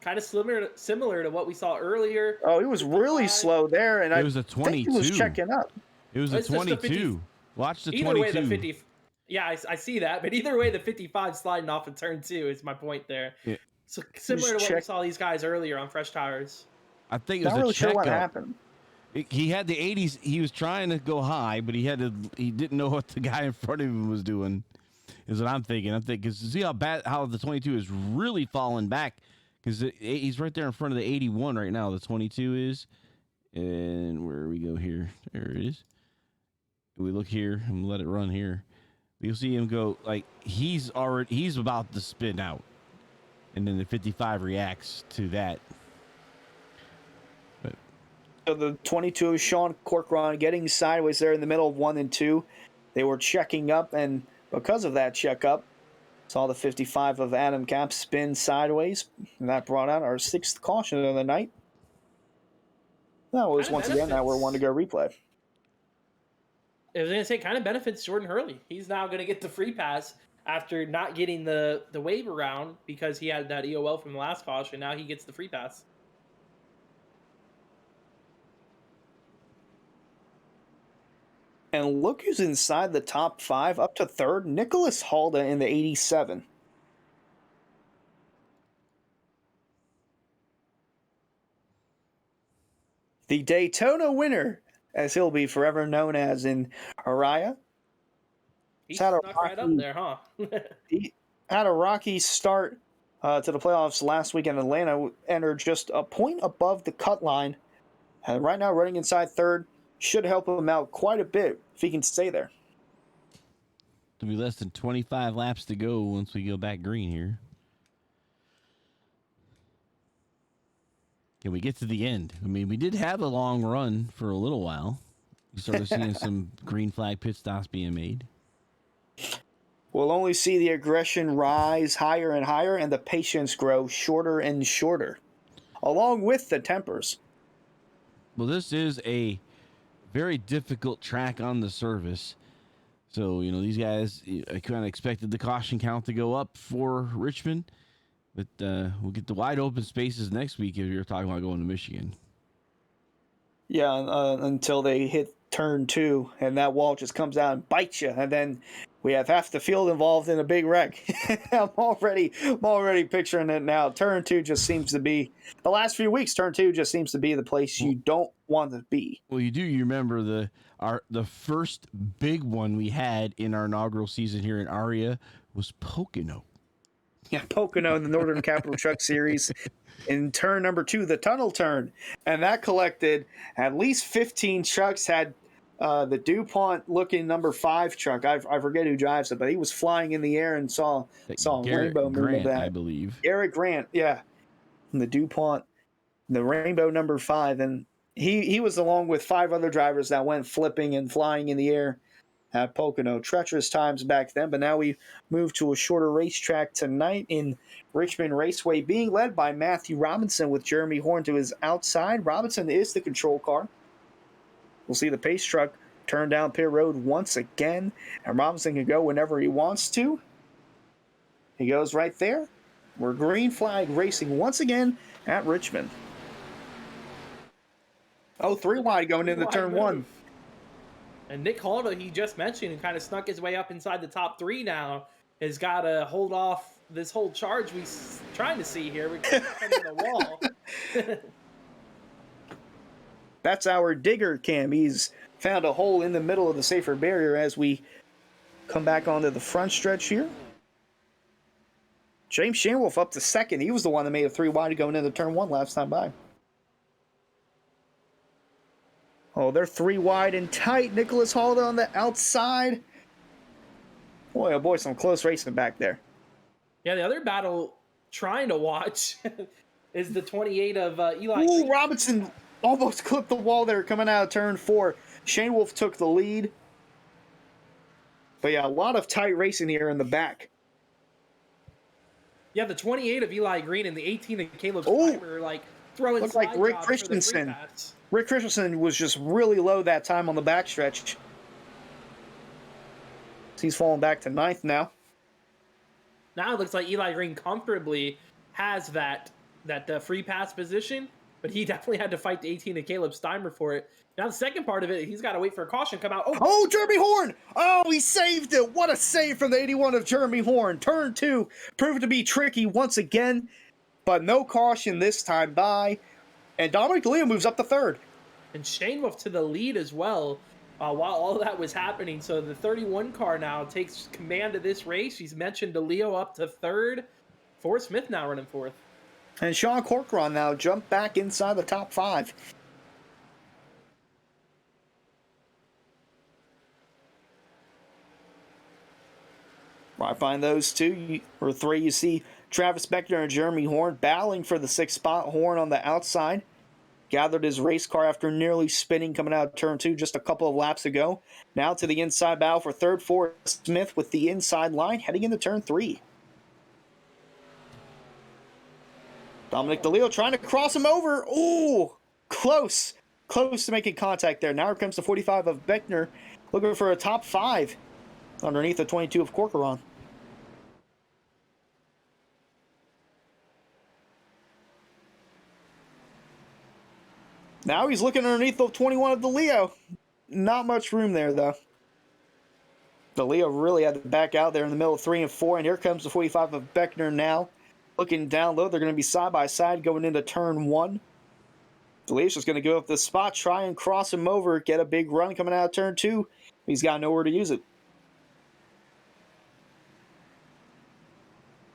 Kind of similar to what we saw earlier. Oh, he was really slow there, and it was a 22. think he was checking up. It was a 22. Watch the 22. Either way, the 50. Yeah, I see that, but either way, the 55 sliding off in turn 2 is my point there. Yeah. So similar to what we saw these guys earlier on fresh tires. I think it was not really check sure what up. happened. He had the 80s. He was trying to go high, but he didn't know what the guy in front of him was doing. Is what I'm thinking. Because see how the 22 is really falling back, because he's right there in front of the 81 right now. The 22 is, And where we go here, there it is. We look here and let it run here. You'll see him go like he's about to spin out, and then the 55 reacts to that. But So the 22 of Sean Corcoran getting sideways there in the middle of 1 and 2. They were checking up, and because of that checkup, saw the 55 of Adam Cap spin sideways, and that brought out our 6th caution of the night. That was once again that we're one to go replay. I was going to say, kind of benefits Jordan Hurley. He's now going to get the free pass after not getting the waiver round because he had that EOL from the last caution. Now he gets the free pass. And look who's inside the top 5 up to 3rd, Nicholas Halda in the 87. The Daytona winner, as he'll be forever known as in Araya. He snuck right up there, huh? He had a rocky start to the playoffs last week in Atlanta, entered just a point above the cut line. And right now running inside 3rd, should help him out quite a bit if he can stay there. There'll be less than 25 laps to go once we go back green here. Can we get to the end? I mean, we did have a long run for a little while. We started seeing some green flag pit stops being made. We'll only see the aggression rise higher and higher and the patience grow shorter and shorter, along with the tempers. Well, this is a very difficult track on the surface. So, you know, these guys, I kind of expected the caution count to go up for Richmond. But we'll get the wide open spaces next week if you're talking about going to Michigan. Yeah, until they hit turn 2 and that wall just comes out and bites you, and then we have half the field involved in a big wreck. I'm already picturing it now. Turn 2 just seems to be the last few weeks. Turn 2 just seems to be the place you don't want to be. Well, you remember the first big one we had in our inaugural season here in Aria was Pocono. Yeah, Pocono in the Northern Capital Truck Series. In turn number 2, the tunnel turn. And that collected at least 15 trucks, had the DuPont-looking number 5 truck. I forget who drives it, but he was flying in the air and saw a rainbow Grant, that. I believe. Garrett Grant, yeah. And the DuPont, the rainbow number 5. And he was along with 5 other drivers that went flipping and flying in the air at Pocono. Treacherous times back then, but now we move to a shorter racetrack tonight in Richmond Raceway, being led by Matthew Robinson with Jeremy Horn to his outside. Robinson is the control car. We'll see the pace truck turn down pit road once again, and Robinson can go whenever he wants to. He goes right there. We're green flag racing once again at Richmond. Oh, 3 wide going into turn 1. And Nick Halda, he just mentioned, and kind of snuck his way up inside the top 3 now, has got to hold off this whole charge we're trying to see here. We're coming to the wall. That's our digger cam. He's found a hole in the middle of the safer barrier as we come back onto the front stretch here. James Shanwolf up to 2nd. He was the one that made a 3 wide going into turn 1 last time by. Oh, they're 3 wide and tight. Nicholas Halda on the outside. Boy, oh boy, some close racing back there. Yeah, the other battle trying to watch is the 28 of Eli Ooh, Green. Robinson almost clipped the wall there coming out of turn 4. Shanewolf took the lead. But yeah, a lot of tight racing here in the back. Yeah, the 28 of Eli Green and the 18 of Caleb Steimer, like throwing looked like Rick Christensen. Rick Christensen was just really low that time on the backstretch. He's falling back to 9th now. Now it looks like Eli Green comfortably has that free pass position, but he definitely had to fight the 18 of Caleb Steimer for it. Now the second part of it, he's got to wait for a caution come out. Oh, Jeremy Horn! Oh, he saved it! What a save from the 81 of Jeremy Horn. Turn 2 proved to be tricky once again, but no caution this time by. And Dominic Deleo moves up to 3rd. And Shane Wolf to the lead as well while all that was happening. So the 31 car now takes command of this race. He's mentioned Deleo up to 3rd. Forrest Smith now running 4th. And Sean Corcoran now jumped back inside the top 5. Right behind those two, or three, you see Travis Beckner and Jeremy Horn battling for the 6th spot. Horn on the outside gathered his race car after nearly spinning coming out of turn 2 just a couple of laps ago. Now to the inside battle for third. Forrest Smith with the inside line heading into turn 3. Dominic Deleo trying to cross him over. Ooh, close to making contact there. Now here comes the 45 of Beckner, looking for a top 5 underneath the 22 of Corcoran. Now he's looking underneath the 21 of Deleo. Not much room there, though. Deleo really had to back out there in the middle of 3 and 4, and here comes the 45 of Beckner now. Looking down low, they're going to be side by side going into turn 1. Deleo's just going to go up the spot, try and cross him over, get a big run coming out of turn 2. He's got nowhere to use it.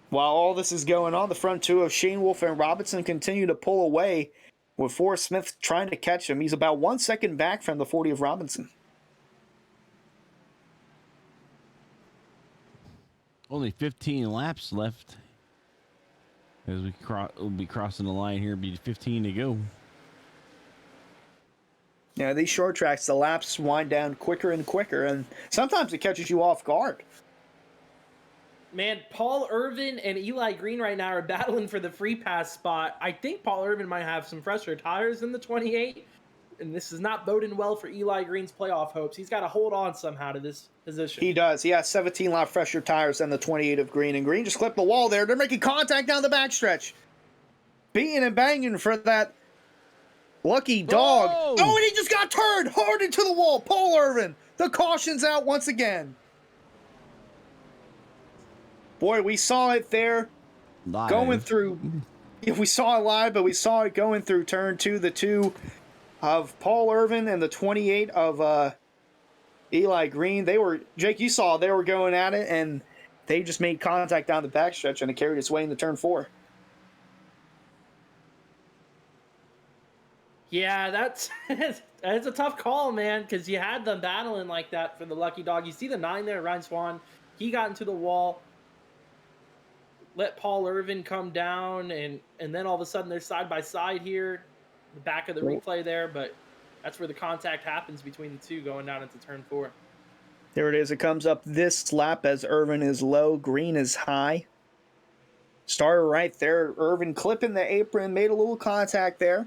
While all this is going on, the front 2 of Shane Wolf and Robinson continue to pull away, with Forrest Smith trying to catch him. He's about 1 second back from the 40 of Robinson. Only 15 laps left. As we'll be crossing the line here, be 15 to go. Yeah, these short tracks, the laps wind down quicker and quicker, and sometimes it catches you off guard. Man, Paul Irvin and Eli Green right now are battling for the free pass spot. I think Paul Irvin might have some fresher tires than the 28, and this is not boding well for Eli Green's playoff hopes. He's got to hold on somehow to this position. He does. He has 17 lap fresher tires than the 28 of Green, and Green just clipped the wall there. They're making contact down the backstretch. Beating and banging for that lucky dog. Oh, and he just got turned hard into the wall. Paul Irvin, the caution's out once again. Boy, we saw it there Live. Going through. We saw it live, but we saw it going through turn 2. The 2 of Paul Irvin and the 28 of Eli Green. They were, Jake, you saw they were going at it, and they just made contact down the backstretch, and it carried its way into turn 4. Yeah, that's a tough call, man, because you had them battling like that for the lucky dog. You see the 9 there, Ryan Swan. He got into the wall. Let Paul Irvin come down, and then all of a sudden they're side by side here, the back of the replay there, but that's where the contact happens between the two going down into turn 4. There it is. It comes up this lap as Irvin is low, Green is high. Starter right there. Irvin clipping the apron, made a little contact there.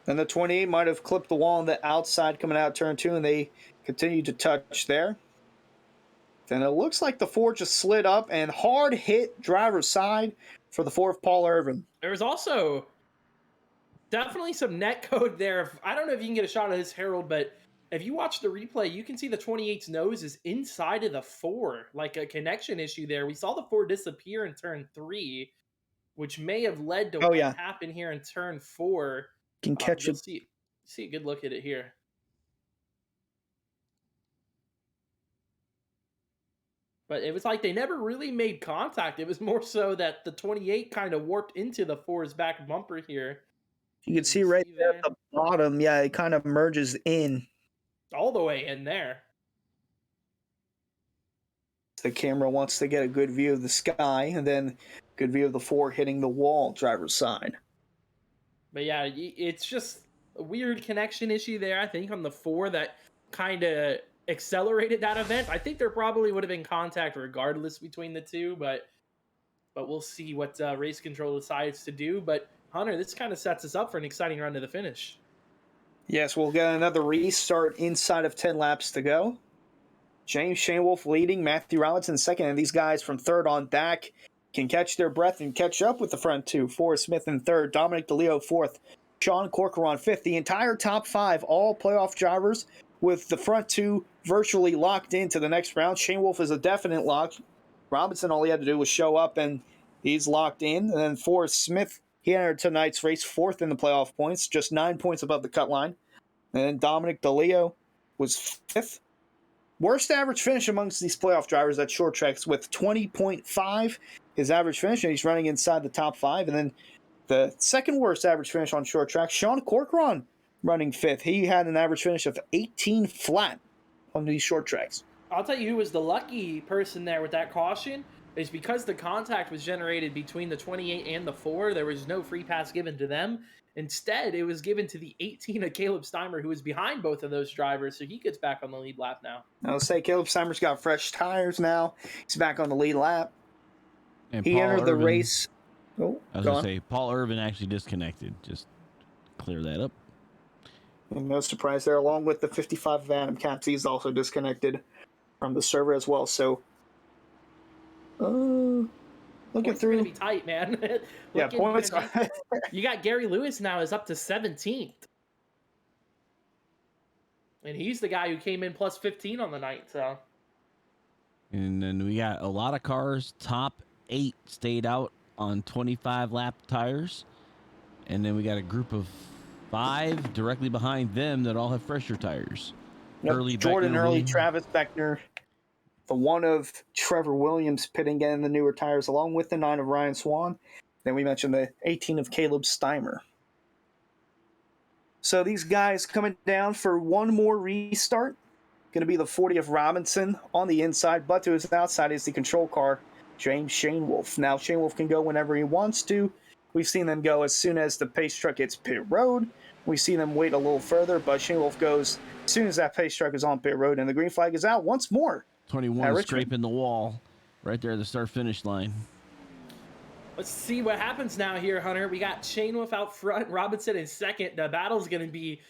Then the 28 might have clipped the wall on the outside coming out turn 2, and they continued to touch there. Then it looks like the 4 just slid up and hard hit driver's side for the 4 of Paul Irvin. There was also definitely some net code there. I don't know if you can get a shot of this, Harold, but if you watch the replay, you can see the 28's nose is inside of the 4, like a connection issue there. We saw the 4 disappear in turn 3, which may have led to what happened here in turn 4. Can catch it. See a good look at it here. But it was like they never really made contact. It was more so that the 28 kind of warped into the 4's back bumper here. You can see right there at the bottom, yeah, it kind of merges in. All the way in there. The camera wants to get a good view of the sky, and then good view of the 4 hitting the wall, driver's side. But yeah, it's just a weird connection issue there, I think, on the 4 that kind of accelerated that event. I think there probably would have been contact regardless between the two, but we'll see what race control decides to do. But Hunter, this kind of sets us up for an exciting run to the finish. Yes, we'll get another restart inside of 10 laps to go. Shane Wolf leading, Matthew Robinson second, and these guys from third on back can catch their breath and catch up with the front 2. Forrest Smith in third, Dominic Deleo fourth, Sean Corcoran fifth. The entire top 5, all playoff drivers, with the front 2 virtually locked into the next round. Shane Wolf is a definite lock. Robinson, all he had to do was show up, and he's locked in. And then Forrest Smith, he entered tonight's race fourth in the playoff points, just 9 points above the cut line. And then Dominic Deleo was fifth. Worst average finish amongst these playoff drivers at short tracks with 20.5 his average finish, and he's running inside the top 5. And then the second worst average finish on short tracks, Sean Corcoran running fifth. He had an average finish of 18 flat on these short tracks. I'll tell you who was the lucky person there with that caution is because the contact was generated between the 28 and the 4. There was no free pass given to them. Instead, it was given to the 18 of Caleb Steimer, who was behind both of those drivers, so he gets back on the lead lap now. I'll say Caleb Steimer's got fresh tires now. He's back on the lead lap. And He Paul entered the Irvin, race. Oh, I was go going on. to say, Paul Irvin actually disconnected. Just clear that up. And no surprise there. Along with the 55 of Adam Capps, he's also disconnected from the server as well. So, looking Points through. are going to be tight, man. Yeah, points. You got Gary Lewis now is up to 17th. And he's the guy who came in plus 15 on the night, so. And then we got a lot of cars. Top 8 stayed out on 25 lap tires. And then we got a group of 5 directly behind them that all have fresher tires. Yep, Jordan Early, Travis Beckner, the 1 of Trevor Williams pitting in the newer tires, along with the 9 of Ryan Swan. Then we mentioned the 18 of Caleb Steimer. So these guys coming down for one more restart. Going to be the 40 of Robinson on the inside, but to his outside is the control car, James Shane Wolf. Now, Shane Wolf can go whenever he wants to. We've seen them go as soon as the pace truck hits pit road. We see them wait a little further, but Shane Wolf goes as soon as that pace truck is on pit road, and the green flag is out once more. 21 scraping the wall right there at the start-finish line. Let's see what happens now here, Hunter. We got Shane Wolf out front, Robinson in second. The battle's going to be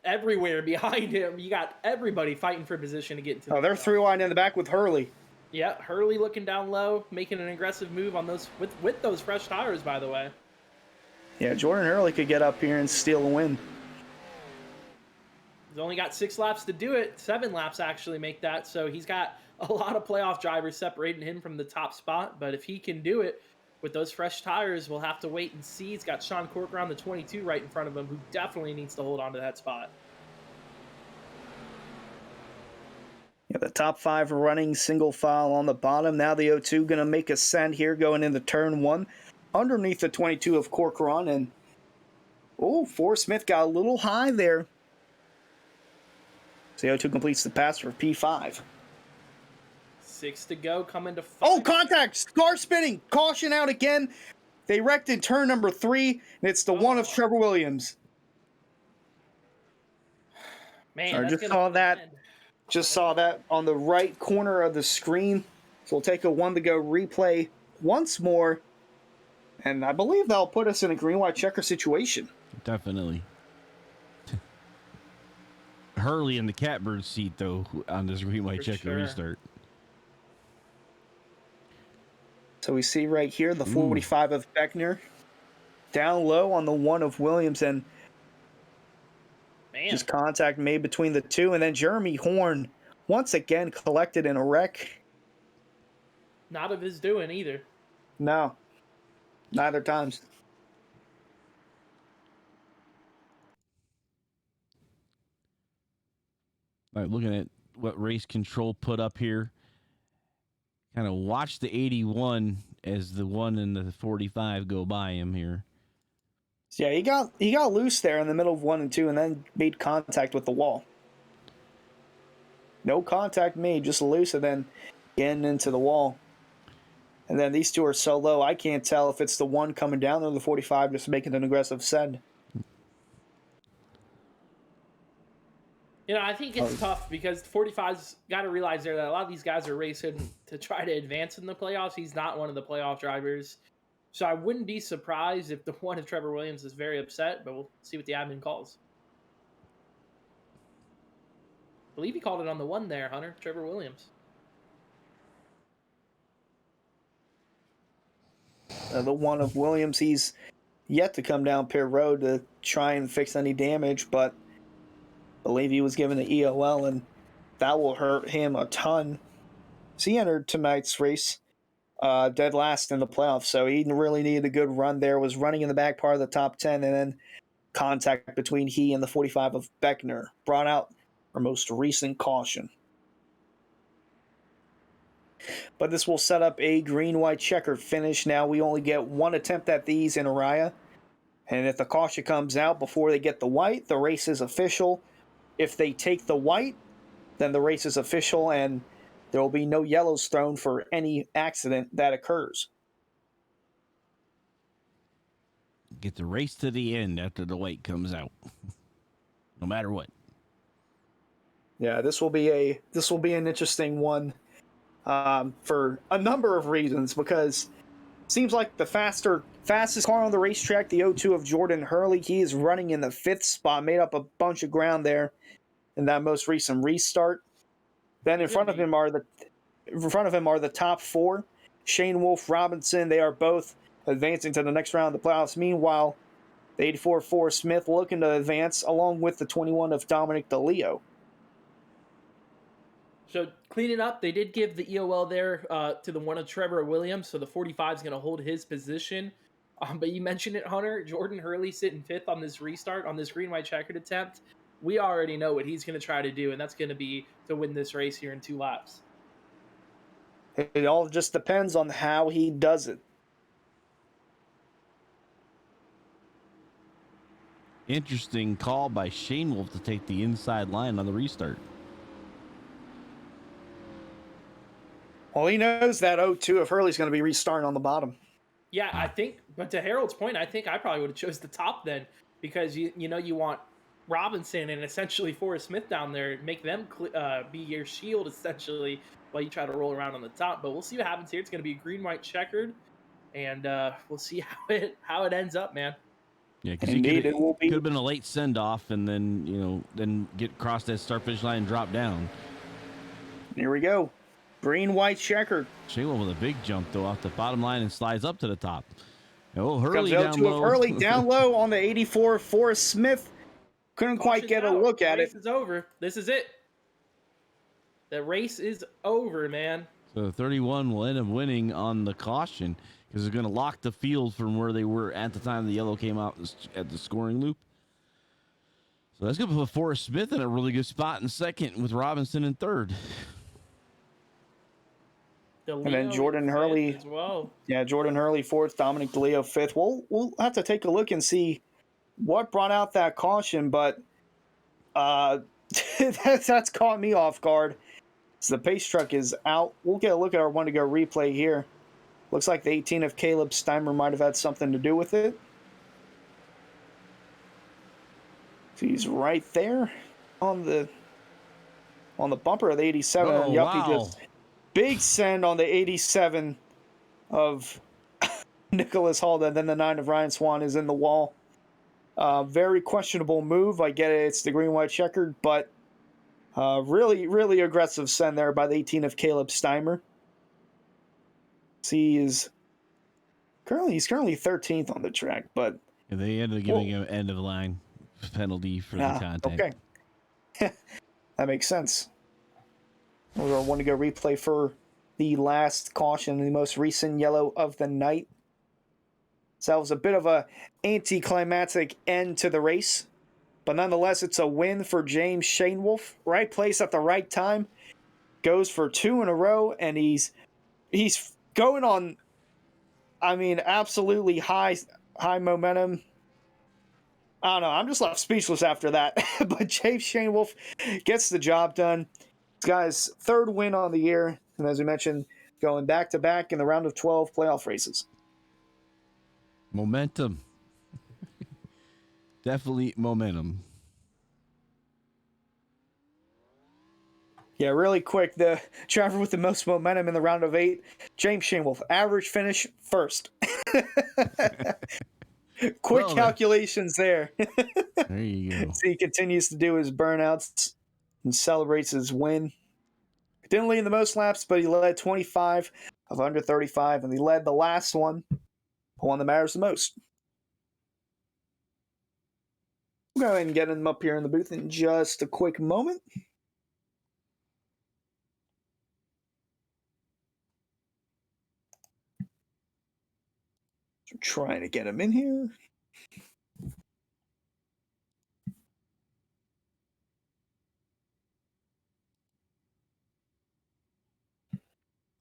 everywhere behind him. You got everybody fighting for position to get into. They're through line in the back with Hurley. Yeah, Hurley looking down low, making an aggressive move on those with those fresh tires, by the way. Yeah, Jordan Hurley could get up here and steal a win. He's only got 6 laps to do it. 7 laps actually make that, so he's got a lot of playoff drivers separating him from the top spot. But if he can do it with those fresh tires, we'll have to wait and see. He's got Sean Corcoran, the 22, right in front of him, who definitely needs to hold on to that spot. Yeah, the top 5 are running single file on the bottom. Now the 02 going to make a send here going into turn 1 underneath the 22 of Corcoran. And, Forrest Smith got a little high there. So the 02 completes the pass for P5. 6 to go, coming to 5. Oh, contact! Car spinning! Caution out again. They wrecked in turn number 3, and it's the 1 of Trevor Williams. Man, I just saw that on the right corner of the screen. So we'll take a 1 to go replay once more. And I believe that'll put us in a green-white checker situation. Definitely. Hurley in the catbird seat, though, on this green-white checker restart. So we see right here the 45 of Beckner. Down low on the 1 of Williams, and just contact made between the 2. And then Jeremy Horn, once again, collected in a wreck. Not of his doing either. No. Neither times. All right, looking at what race control put up here. Kind of watch the 81 as the 1 and the 45 go by him here. Yeah, he got loose there in the middle of 1 and 2 and then made contact with the wall. No contact made, just loose and then getting into the wall. And then these 2 are so low, I can't tell if it's the 1 coming down or the 45 just making an aggressive send. You know, I think it's tough because 45's got to realize there that a lot of these guys are racing to try to advance in the playoffs. He's not one of the playoff drivers. So I wouldn't be surprised if the 1 of Trevor Williams is very upset, but we'll see what the admin calls. I believe he called it on the 1 there, Hunter. Trevor Williams. The 1 of Williams, he's yet to come down pit road to try and fix any damage, but I believe he was given the EOL, and that will hurt him a ton. So he entered tonight's race dead last in the playoffs, so he really needed a good run there, was running in the back part of the top 10, and then contact between he and the 45 of Beckner brought out our most recent caution. But this will set up a green-white checkered finish. Now we only get 1 attempt at these in Araya, and if the caution comes out before they get the white, the race is official. If they take the white, then the race is official, and there will be no yellows thrown for any accident that occurs. Get the race to the end after the white comes out, no matter what. Yeah, this will be an interesting one for a number of reasons, because it seems like the fastest car on the racetrack, the O2 of Jordan Hurley, he is running in the 5th spot, made up a bunch of ground there in that most recent restart. Then in front of him are the top 4, Shane Wolf, Robinson. They are both advancing to the next round of the playoffs. Meanwhile, the 84 Forrest Smith looking to advance, along with the 21 of Dominic Deleo. So cleaning up, they did give the EOL there to the one of Trevor Williams, so the 45 is going to hold his position. But you mentioned it, Hunter. Jordan Hurley sitting 5th on this restart, on this green-white checkered attempt. We already know what he's going to try to do, and that's going to be to win this race here in 2 laps. It all just depends on how he does it. Interesting call by Shane Wolf to take the inside line on the restart. Well, he knows that O2 of Hurley's going to be restarting on the bottom. Yeah, I think, but to Harold's point, I think I probably would have chose the top then, because you want Robinson and essentially Forrest Smith down there, make them be your shield essentially while you try to roll around on the top. But we'll see what happens here. It's going to be green-white checkered, and we'll see how it ends up, man. Yeah, because it could have been a late send-off, and then get across that start-finish line and drop down. Here we go. Green-white checkered. Shayla with a big jump, though, off the bottom line and slides up to the top. Oh, Hurley down low. Hurley down low on the 84 Forrest Smith. Couldn't quite get a look at it. The race is over. This is it. The race is over, man. So 31 will end up winning on the caution, because they're going to lock the field from where they were at the time the yellow came out at the scoring loop. So that's going to put Forrest Smith in a really good spot in 2nd, with Robinson in 3rd. Deleo and then Jordan Hurley as well. Yeah, Jordan Hurley 4th, Dominic Deleo 5th. We'll have to take a look and see what brought out that caution, but that's caught me off guard. So the pace truck is out. We'll get a look at our one to go replay here. Looks like the 18 of Caleb Steimer might have had something to do with it. So he's right there on the bumper of the 87. Oh, yep, wow. He just big send on the 87 of Nicholas Hall, and then the 9 of Ryan Swan is in the wall. Very questionable move. I get it, it's the green-white checkered, but really, really aggressive send there by the 18 of Caleb Steimer. He's currently 13th on the track, but they ended up giving him end of line penalty for the contact. Okay. That makes sense. We're going to go replay for the last caution, the most recent yellow of the night. So that was a bit of a anticlimactic end to the race, but nonetheless, it's a win for James Shane Wolf. Right place at the right time. Goes for 2 in a row, and he's going on, absolutely high momentum. I don't know. I'm just left speechless after that. But James Shane Wolf gets the job done. This guy's 3rd win on the year. And as we mentioned, going back-to-back in the round of 12 playoff races. Momentum. Definitely momentum. Yeah, really quick. The driver with the most momentum in the round of 8, James Shane Wolf. Average finish 1st. Quick calculations there. There you go. So he continues to do his burnouts and celebrates his win. Didn't lead the most laps, but he led 25 of under 35, and he led the last one that matters the most. We'll go ahead and get him up here in the booth in just a quick moment. So trying to get him in here.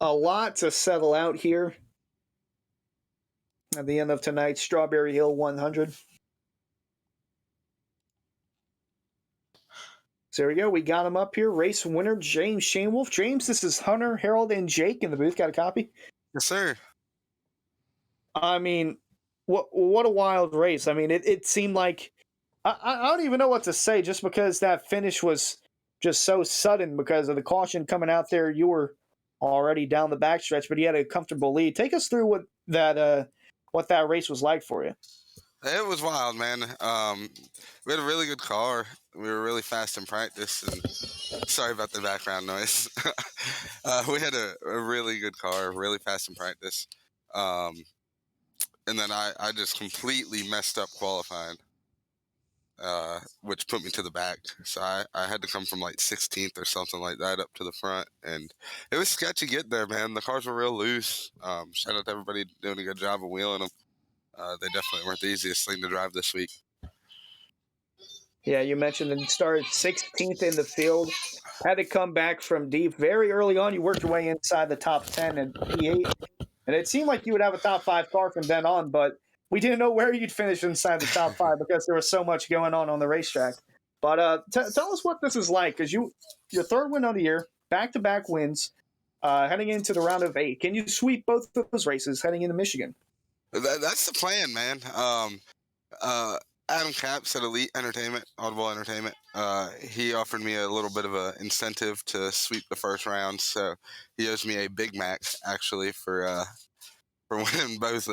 A lot to settle out here at the end of tonight's Strawberry Hill 100. So there we go. We got him up here. Race winner, James Shanewolf. James, this is Hunter, Harold, and Jake in the booth. Got a copy? Yes, sir. I mean, what a wild race. I mean, it seemed like I don't even know what to say just because that finish was just so sudden because of the caution coming out there. You were already down the backstretch, but you had a comfortable lead. Take us through what that race was like for you. It was wild, man. We had a really good car. We were really fast in practice, and sorry about the background noise. We had a really good car, really fast in practice. And then I just completely messed up qualifying, which put me to the back. So I had to come from like 16th or something like that up to the front, and it was sketchy getting there, man. The cars were real loose. Shout out to everybody doing a good job of wheeling them. They definitely weren't the easiest thing to drive this week. Yeah, you mentioned that you started 16th in the field, had to come back from deep very early on. You worked your way inside the top 10 and P8, and it seemed like you would have a top 5 car from then on, but we didn't know where you'd finish inside the top 5 because there was so much going on the racetrack. But tell us what this is like, because your third win of the year, back-to-back wins, heading into the round of 8. Can you sweep both of those races heading into Michigan? That's the plan, man. Adam Capps at Elite Entertainment, Audible Entertainment, he offered me a little bit of an incentive to sweep the first round, so he owes me a Big Mac actually for winning both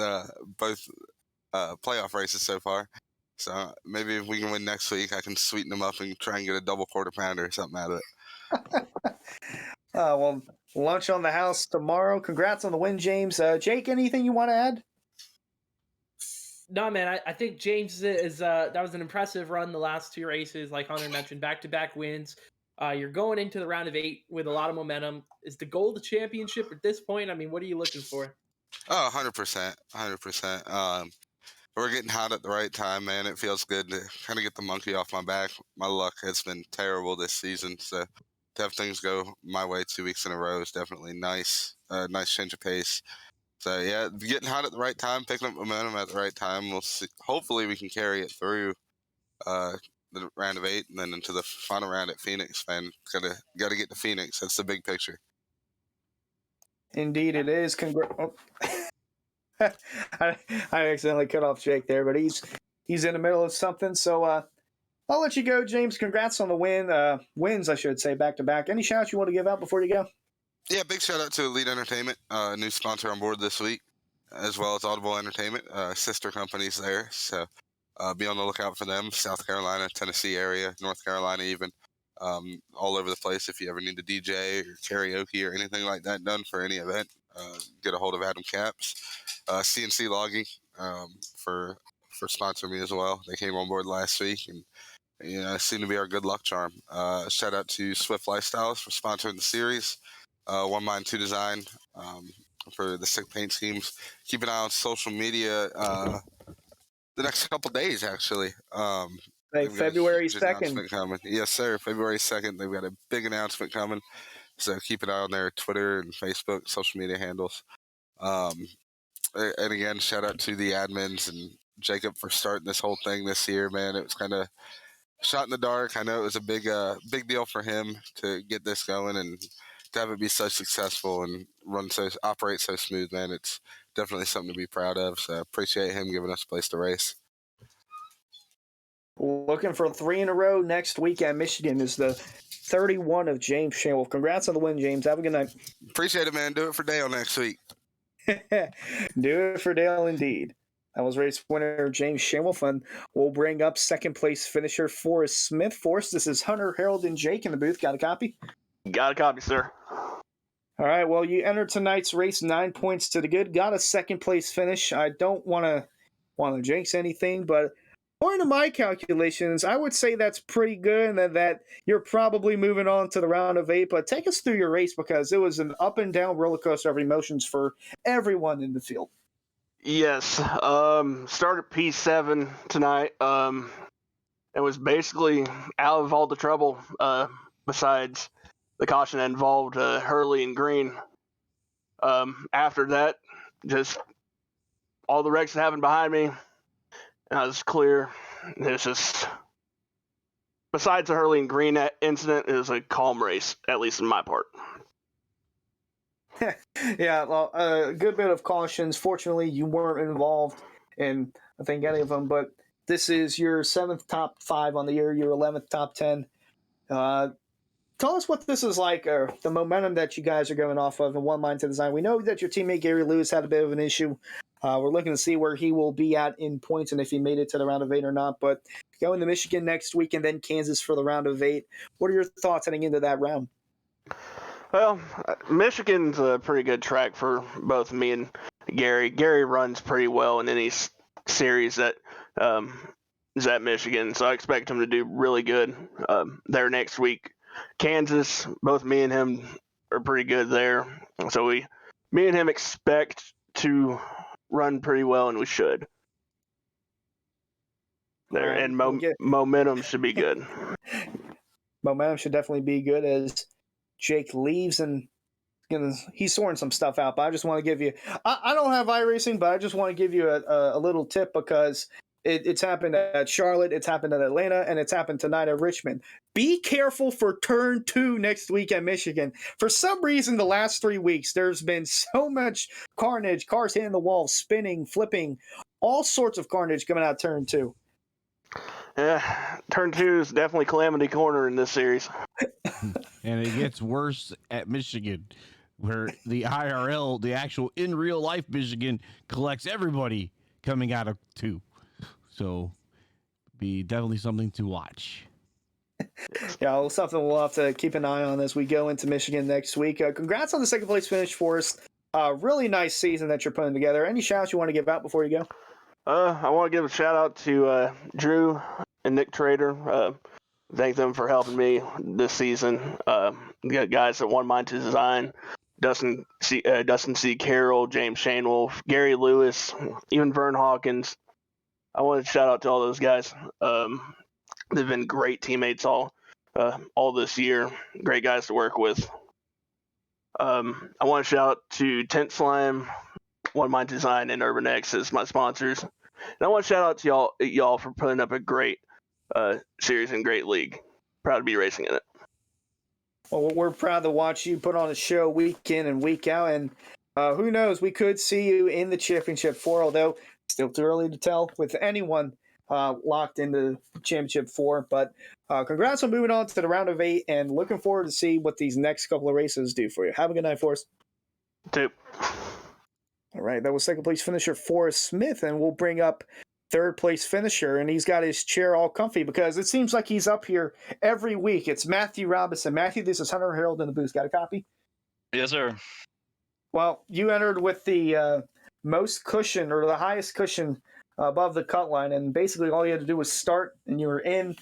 playoff races so far. So maybe if we can win next week, I can sweeten them up and try and get a double quarter pounder or something out of it. Well, lunch on the house tomorrow. Congrats on the win, James. Jake, anything you want to add? No, man, I think James is that was an impressive run the last 2 races. Like Hunter mentioned, back-to-back wins. You're going into the round of 8 with a lot of momentum. Is the goal the championship at this point? I mean, what are you looking for? Oh, 100%. 100%. We're getting hot at the right time, man. It feels good to kind of get the monkey off my back. My luck has been terrible this season, so to have things go my way 2 weeks in a row is definitely nice. Nice change of pace. So yeah, getting hot at the right time, picking up momentum at the right time. We'll see. Hopefully, we can carry it through the round of 8 and then into the final round at Phoenix. Man, gotta get to Phoenix. That's the big picture. Indeed, it is. I accidentally cut off Jake there, but he's in the middle of something. So I'll let you go, James. Congrats on the wins, I should say, back to back. Any shout-outs you want to give out before you go? Yeah, big shout out to Elite Entertainment, new sponsor on board this week, as well as Audible Entertainment, sister companies there. So be on the lookout for them. South Carolina, Tennessee area, North Carolina even, all over the place. If you ever need a DJ or karaoke or anything like that done for any event, get a hold of Adam Capps. CNC Logging for sponsoring me as well. They came on board last week and seem to be our good luck charm. Shout out to Swift Lifestyles for sponsoring the series. One Mind, Two Design for the sick paint schemes. Keep an eye on social media the next couple days, actually. February 2nd. Coming. Yes, sir. February 2nd. They've got a big announcement coming. So keep an eye on their Twitter and Facebook social media handles. And again, shout out to the admins and Jacob for starting this whole thing this year, man. It was kind of shot in the dark. I know it was a big deal for him to get this going and to have it be so successful and operate so smooth, man. It's definitely something to be proud of. So I appreciate him giving us a place to race. Looking for 3 in a row next week at Michigan is the 31 of James Shanewolf. Congrats on the win, James. Have a good night. Appreciate it, man. Do it for Dale next week. Do it for Dale, indeed. That was race winner James Shanewolf, and we'll bring up second place finisher Forrest Smith. Forrest, this is Hunter, Harold, and Jake in the booth. Got a copy? Got a copy, sir. All right, well, you entered tonight's race 9 points to the good. Got a second place finish. I don't want to jinx anything, but according to my calculations, I would say that's pretty good and that you're probably moving on to the round of 8. But take us through your race because it was an up and down roller coaster of emotions for everyone in the field. Yes. Started P7 tonight. It was basically out of all the trouble besides the caution that involved Hurley and Green. After that, just all the wrecks that happened behind me, and I was clear. It's just besides the Hurley and Green incident, it was a calm race, at least in my part. Yeah, well, a good bit of cautions. Fortunately, you weren't involved in, I think, any of them, but this is your 7th top 5 on the year, your 11th top 10. Tell us what this is like, or the momentum that you guys are going off of in One Mind to Design. We know that your teammate Gary Lewis had a bit of an issue. We're looking to see where he will be at in points and if he made it to the round of 8 or not. But going to Michigan next week and then Kansas for the round of 8. What are your thoughts heading into that round? Well, Michigan's a pretty good track for both me and Gary. Gary runs pretty well in any series that is at Michigan, so I expect him to do really good there next week. Kansas, both me and him are pretty good there, so me and him expect to run pretty well, and we should. There and momentum should be good. Momentum should definitely be good as Jake leaves and he's sorting some stuff out. But I just want to give you, I don't have iRacing, but I just want to give you a little tip because it's happened at Charlotte, it's happened at Atlanta, and it's happened tonight at Richmond. Be careful for turn 2 next week at Michigan. For some reason, the last 3 weeks, there's been so much carnage, cars hitting the wall, spinning, flipping, all sorts of carnage coming out turn 2. Yeah, turn 2 is definitely calamity corner in this series. And it gets worse at Michigan, where the IRL, the actual in real life Michigan, collects everybody coming out of 2. So, be definitely something to watch. Yeah, well, something we'll have to keep an eye on as we go into Michigan next week. Congrats on the 2nd place finish for us. Really nice season that you're putting together. Any shouts you want to give out before you go? I want to give a shout out to Drew and Nick Trader. Thank them for helping me this season. We got guys at One Mind to Design, Dustin C. Carroll, James Shanewolf, Gary Lewis, even Vern Hawkins. I want to shout out to all those guys. They've been great teammates all this year. Great guys to work with. I want to shout out to Tent Slime, One Mind Design, and Urban X as my sponsors. And I want to shout out to y'all for putting up a great series and great league. Proud to be racing in it. Well, we're proud to watch you put on a show week in and week out, and who knows, we could see you in the Championship 4, although still too early to tell with anyone locked into Championship 4. But congrats on moving on to the round of 8, and looking forward to see what these next couple of races do for you. Have a good night, Forrest. Two. All right, that was 2nd place finisher Forrest Smith, and we'll bring up 3rd place finisher, and he's got his chair all comfy because it seems like he's up here every week. It's Matthew Robinson. Matthew, this is Hunter Harold in the booth. Got a copy? Yes, sir. Well, you entered with the most cushion or the highest cushion above the cut line, and basically all you had to do was start, and you were in.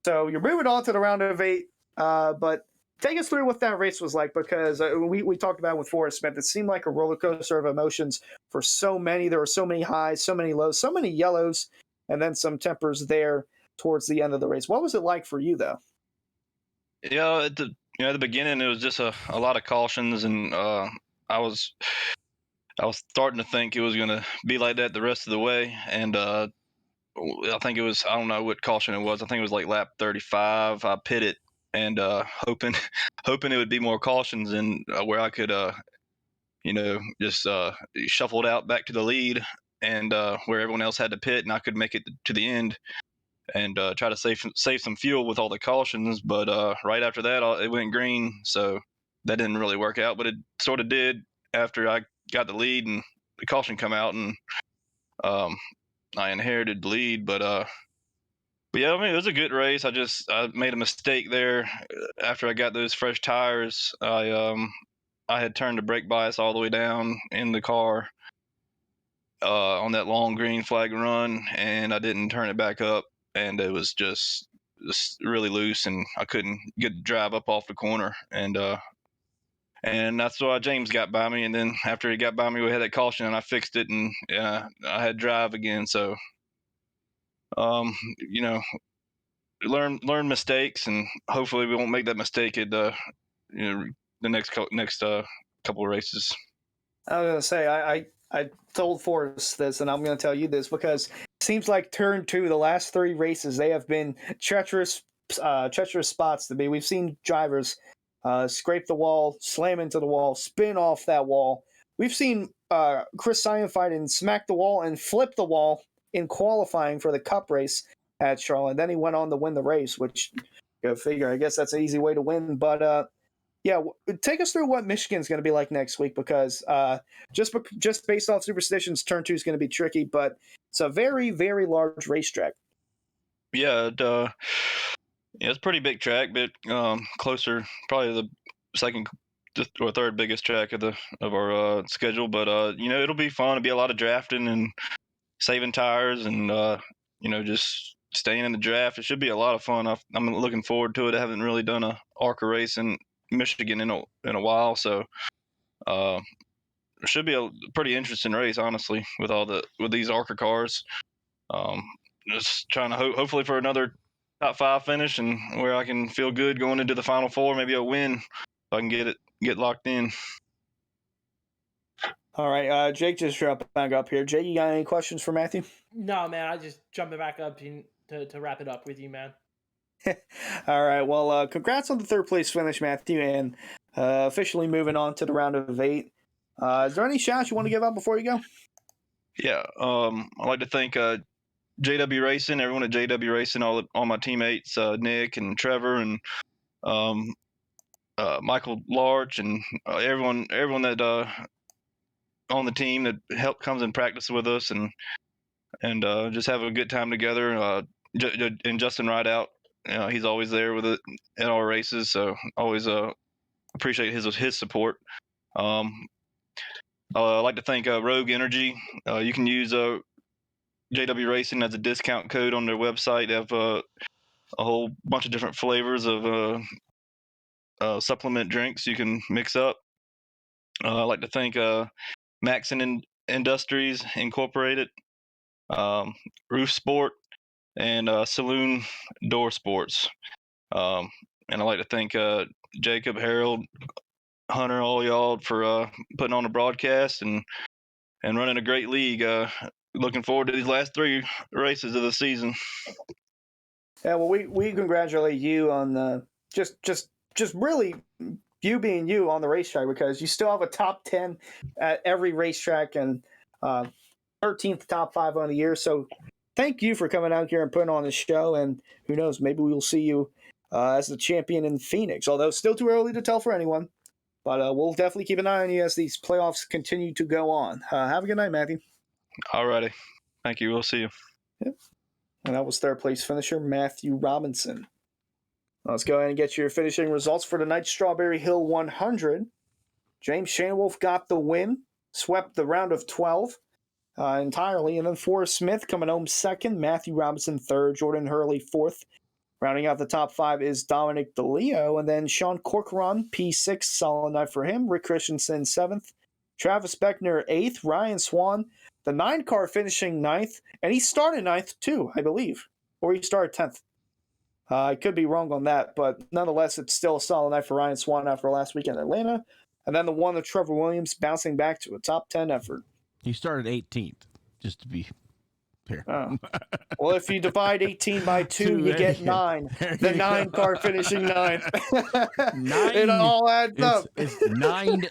So you're moving on to the round of 8, but take us through what that race was like, because we talked about with Forrest Smith. It seemed like a roller coaster of emotions for so many. There were so many highs, so many lows, so many yellows, and then some tempers there towards the end of the race. What was it like for you, though? Yeah, at the beginning, it was just a lot of cautions, and I was starting to think it was going to be like that the rest of the way. And I think it was, I don't know what caution it was. I think it was like lap 35. I pitted and hoping it would be more cautions and where I could, just shuffled out back to the lead and where everyone else had to pit and I could make it to the end and try to save some fuel with all the cautions. But right after that, it went green. So that didn't really work out, but it sort of did after I got the lead and the caution come out and I inherited the lead. But yeah, I mean, it was a good race. I made a mistake there after I got those fresh tires. I had turned the brake bias all the way down in the car on that long green flag run, and I didn't turn it back up, and it was just really loose, and I couldn't get the drive up off the corner, and that's why James got by me. And then after he got by me, we had that caution, and I fixed it, and I had drive again. So, learn mistakes, and hopefully we won't make that mistake at the next couple of races. I was going to say, I told Forrest this, and I'm going to tell you this, because it seems like turn 2, the last 3 races, they have been treacherous, treacherous spots to be. We've seen drivers scrape the wall, slam into the wall, spin off that wall. We've seen Chris Simon fight and smack the wall and flip the wall in qualifying for the Cup race at Charlotte. Then he went on to win the race, which, go figure, I guess that's an easy way to win. But yeah, take us through what Michigan's going to be like next week, because just based off superstitions, turn 2 is going to be tricky, but it's a very, very large racetrack. Yeah, it's a pretty big track, but closer, probably the second or third biggest track of our schedule. But it'll be fun. It'll be a lot of drafting and saving tires, and just staying in the draft. It should be a lot of fun. I'm looking forward to it. I haven't really done a ARCA race in Michigan in a while, so it should be a pretty interesting race, honestly, with these ARCA cars. Just trying to hopefully for another top 5 finish, and where I can feel good going into the Final Four, maybe a win, so I can get locked in. All right, Jake just dropped back up here. Jake, you got any questions for Matthew? No, man, I just jumping back up to wrap it up with you, man. All right, well, congrats on the 3rd place finish, Matthew, and officially moving on to the round of 8. Is there any shots you want to give out before you go? Yeah, I'd like to thank JW Racing, everyone at JW Racing, all my teammates, Nick and Trevor and Michael Larch, and everyone that on the team that comes and practice with us, and just have a good time together. And Justin Rideout, he's always there with it at our races, so always appreciate his support. I'd like to thank Rogue Energy. You can use JW Racing as a discount code on their website. They have a whole bunch of different flavors of supplement drinks you can mix up. I'd like to thank Maxon Industries Incorporated, Roof Sport, and Saloon Door Sports. And I'd like to thank Jacob, Harold, Hunter, all y'all for putting on a broadcast and running a great league. Looking forward to these last 3 races of the season. Yeah, well, we congratulate you on the just really you being you on the racetrack, because you still have a top 10 at every racetrack and 13th top 5 on the year. So thank you for coming out here and putting on the show. And who knows, maybe we'll see you as the champion in Phoenix, although still too early to tell for anyone. But we'll definitely keep an eye on you as these playoffs continue to go on. Have a good night, Matthew. All righty. Thank you. We'll see you. Yep. And that was 3rd place finisher Matthew Robinson. Let's go ahead and get your finishing results for tonight's Strawberry Hill 100. James Shanewolf got the win, swept the round of 12 entirely, and then Forrest Smith coming home 2nd, Matthew Robinson 3rd, Jordan Hurley 4th. Rounding out the top 5 is Dominic Deleo, and then Sean Corcoran, P6, solid night for him. Rick Christensen 7th, Travis Beckner 8th, Ryan Swan, the 9-car finishing 9th, and he started 9th too, I believe, or he started 10th. I could be wrong on that, but nonetheless, it's still a solid night for Ryan Swan after last weekend in Atlanta. And then the one of Trevor Williams bouncing back to a top 10 effort. He started 18th, just to be fair. Oh. Well, if you divide 18 by 2, you get 9. The 9-car finishing 9th. 9. It all adds up. It's 9,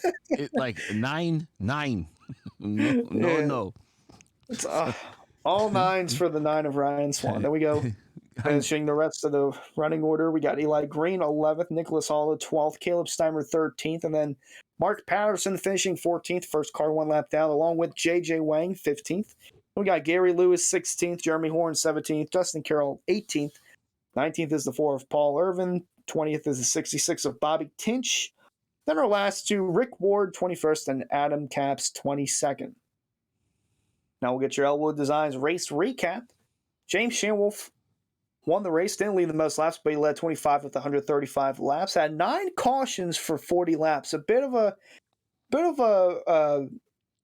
like 9. No. It's all 9s for the 9 of Ryan Swan. There we go. Finishing the rest of the running order, we got Eli Green 11th, Nicholas Hall 12th, Caleb Steimer 13th, and then Mark Patterson finishing 14th, first car 1 lap down, along with J.J. Wang 15th. We got Gary Lewis 16th, Jeremy Horn 17th, Justin Carroll 18th, 19th is the 4 of Paul Irvin, 20th is the 66 of Bobby Tinch. Then our last 2, Rick Ward 21st and Adam Capps 22nd. Now we'll get your Elwood Designs race recap. James Shanewolf won the race, didn't lead the most laps, but he led 25 with 135 laps. Had 9 cautions for 40 laps. A bit of a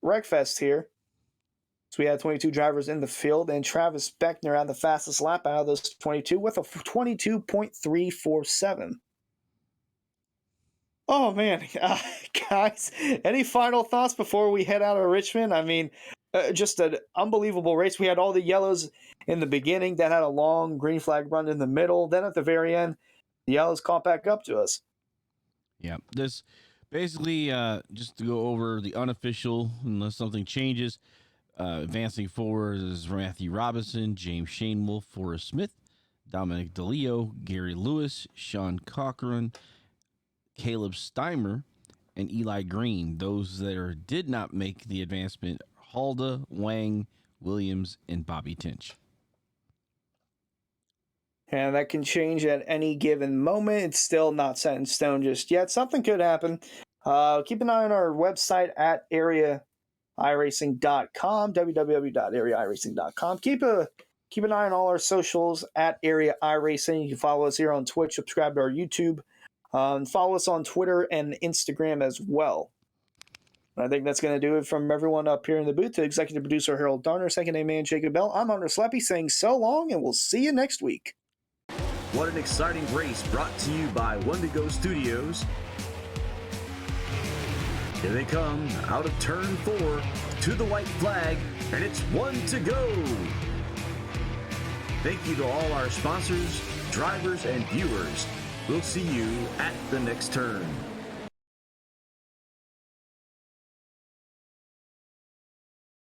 wreckfest here. So we had 22 drivers in the field, and Travis Beckner had the fastest lap out of those 22 with a 22.347. Oh man, guys, any final thoughts before we head out of Richmond? I mean, just an unbelievable race. We had all the yellows in the beginning, then had a long green flag run in the middle. Then at the very end, the yellows caught back up to us. Yeah, this basically just to go over the unofficial, unless something changes. Advancing forward is Matthew Robinson, James Shanewolf, Forrest Smith, Dominic Deleo, Gary Lewis, Sean Corcoran, Caleb Steimer, and Eli Green. Those that did not make the advancement: Halda, Wang, Williams, and Bobby Tinch. And that can change at any given moment. It's still not set in stone just yet. Something could happen. Keep an eye on our website at areairacing.com, www.areairacing.com. Keep an eye on all our socials at Area iRacing. You can follow us here on Twitch, subscribe to our YouTube, follow us on Twitter and Instagram as well. I think that's going to do it from everyone up here in the booth to executive producer Harold Darner, second name man Jacob Bell. I'm Hunter Sleppy saying so long, and we'll see you next week. What an exciting race brought to you by One to Go Studios. Here they come out of turn 4 to the white flag, and it's 1 to go. Thank you to all our sponsors, drivers, and viewers. We'll see you at the next turn.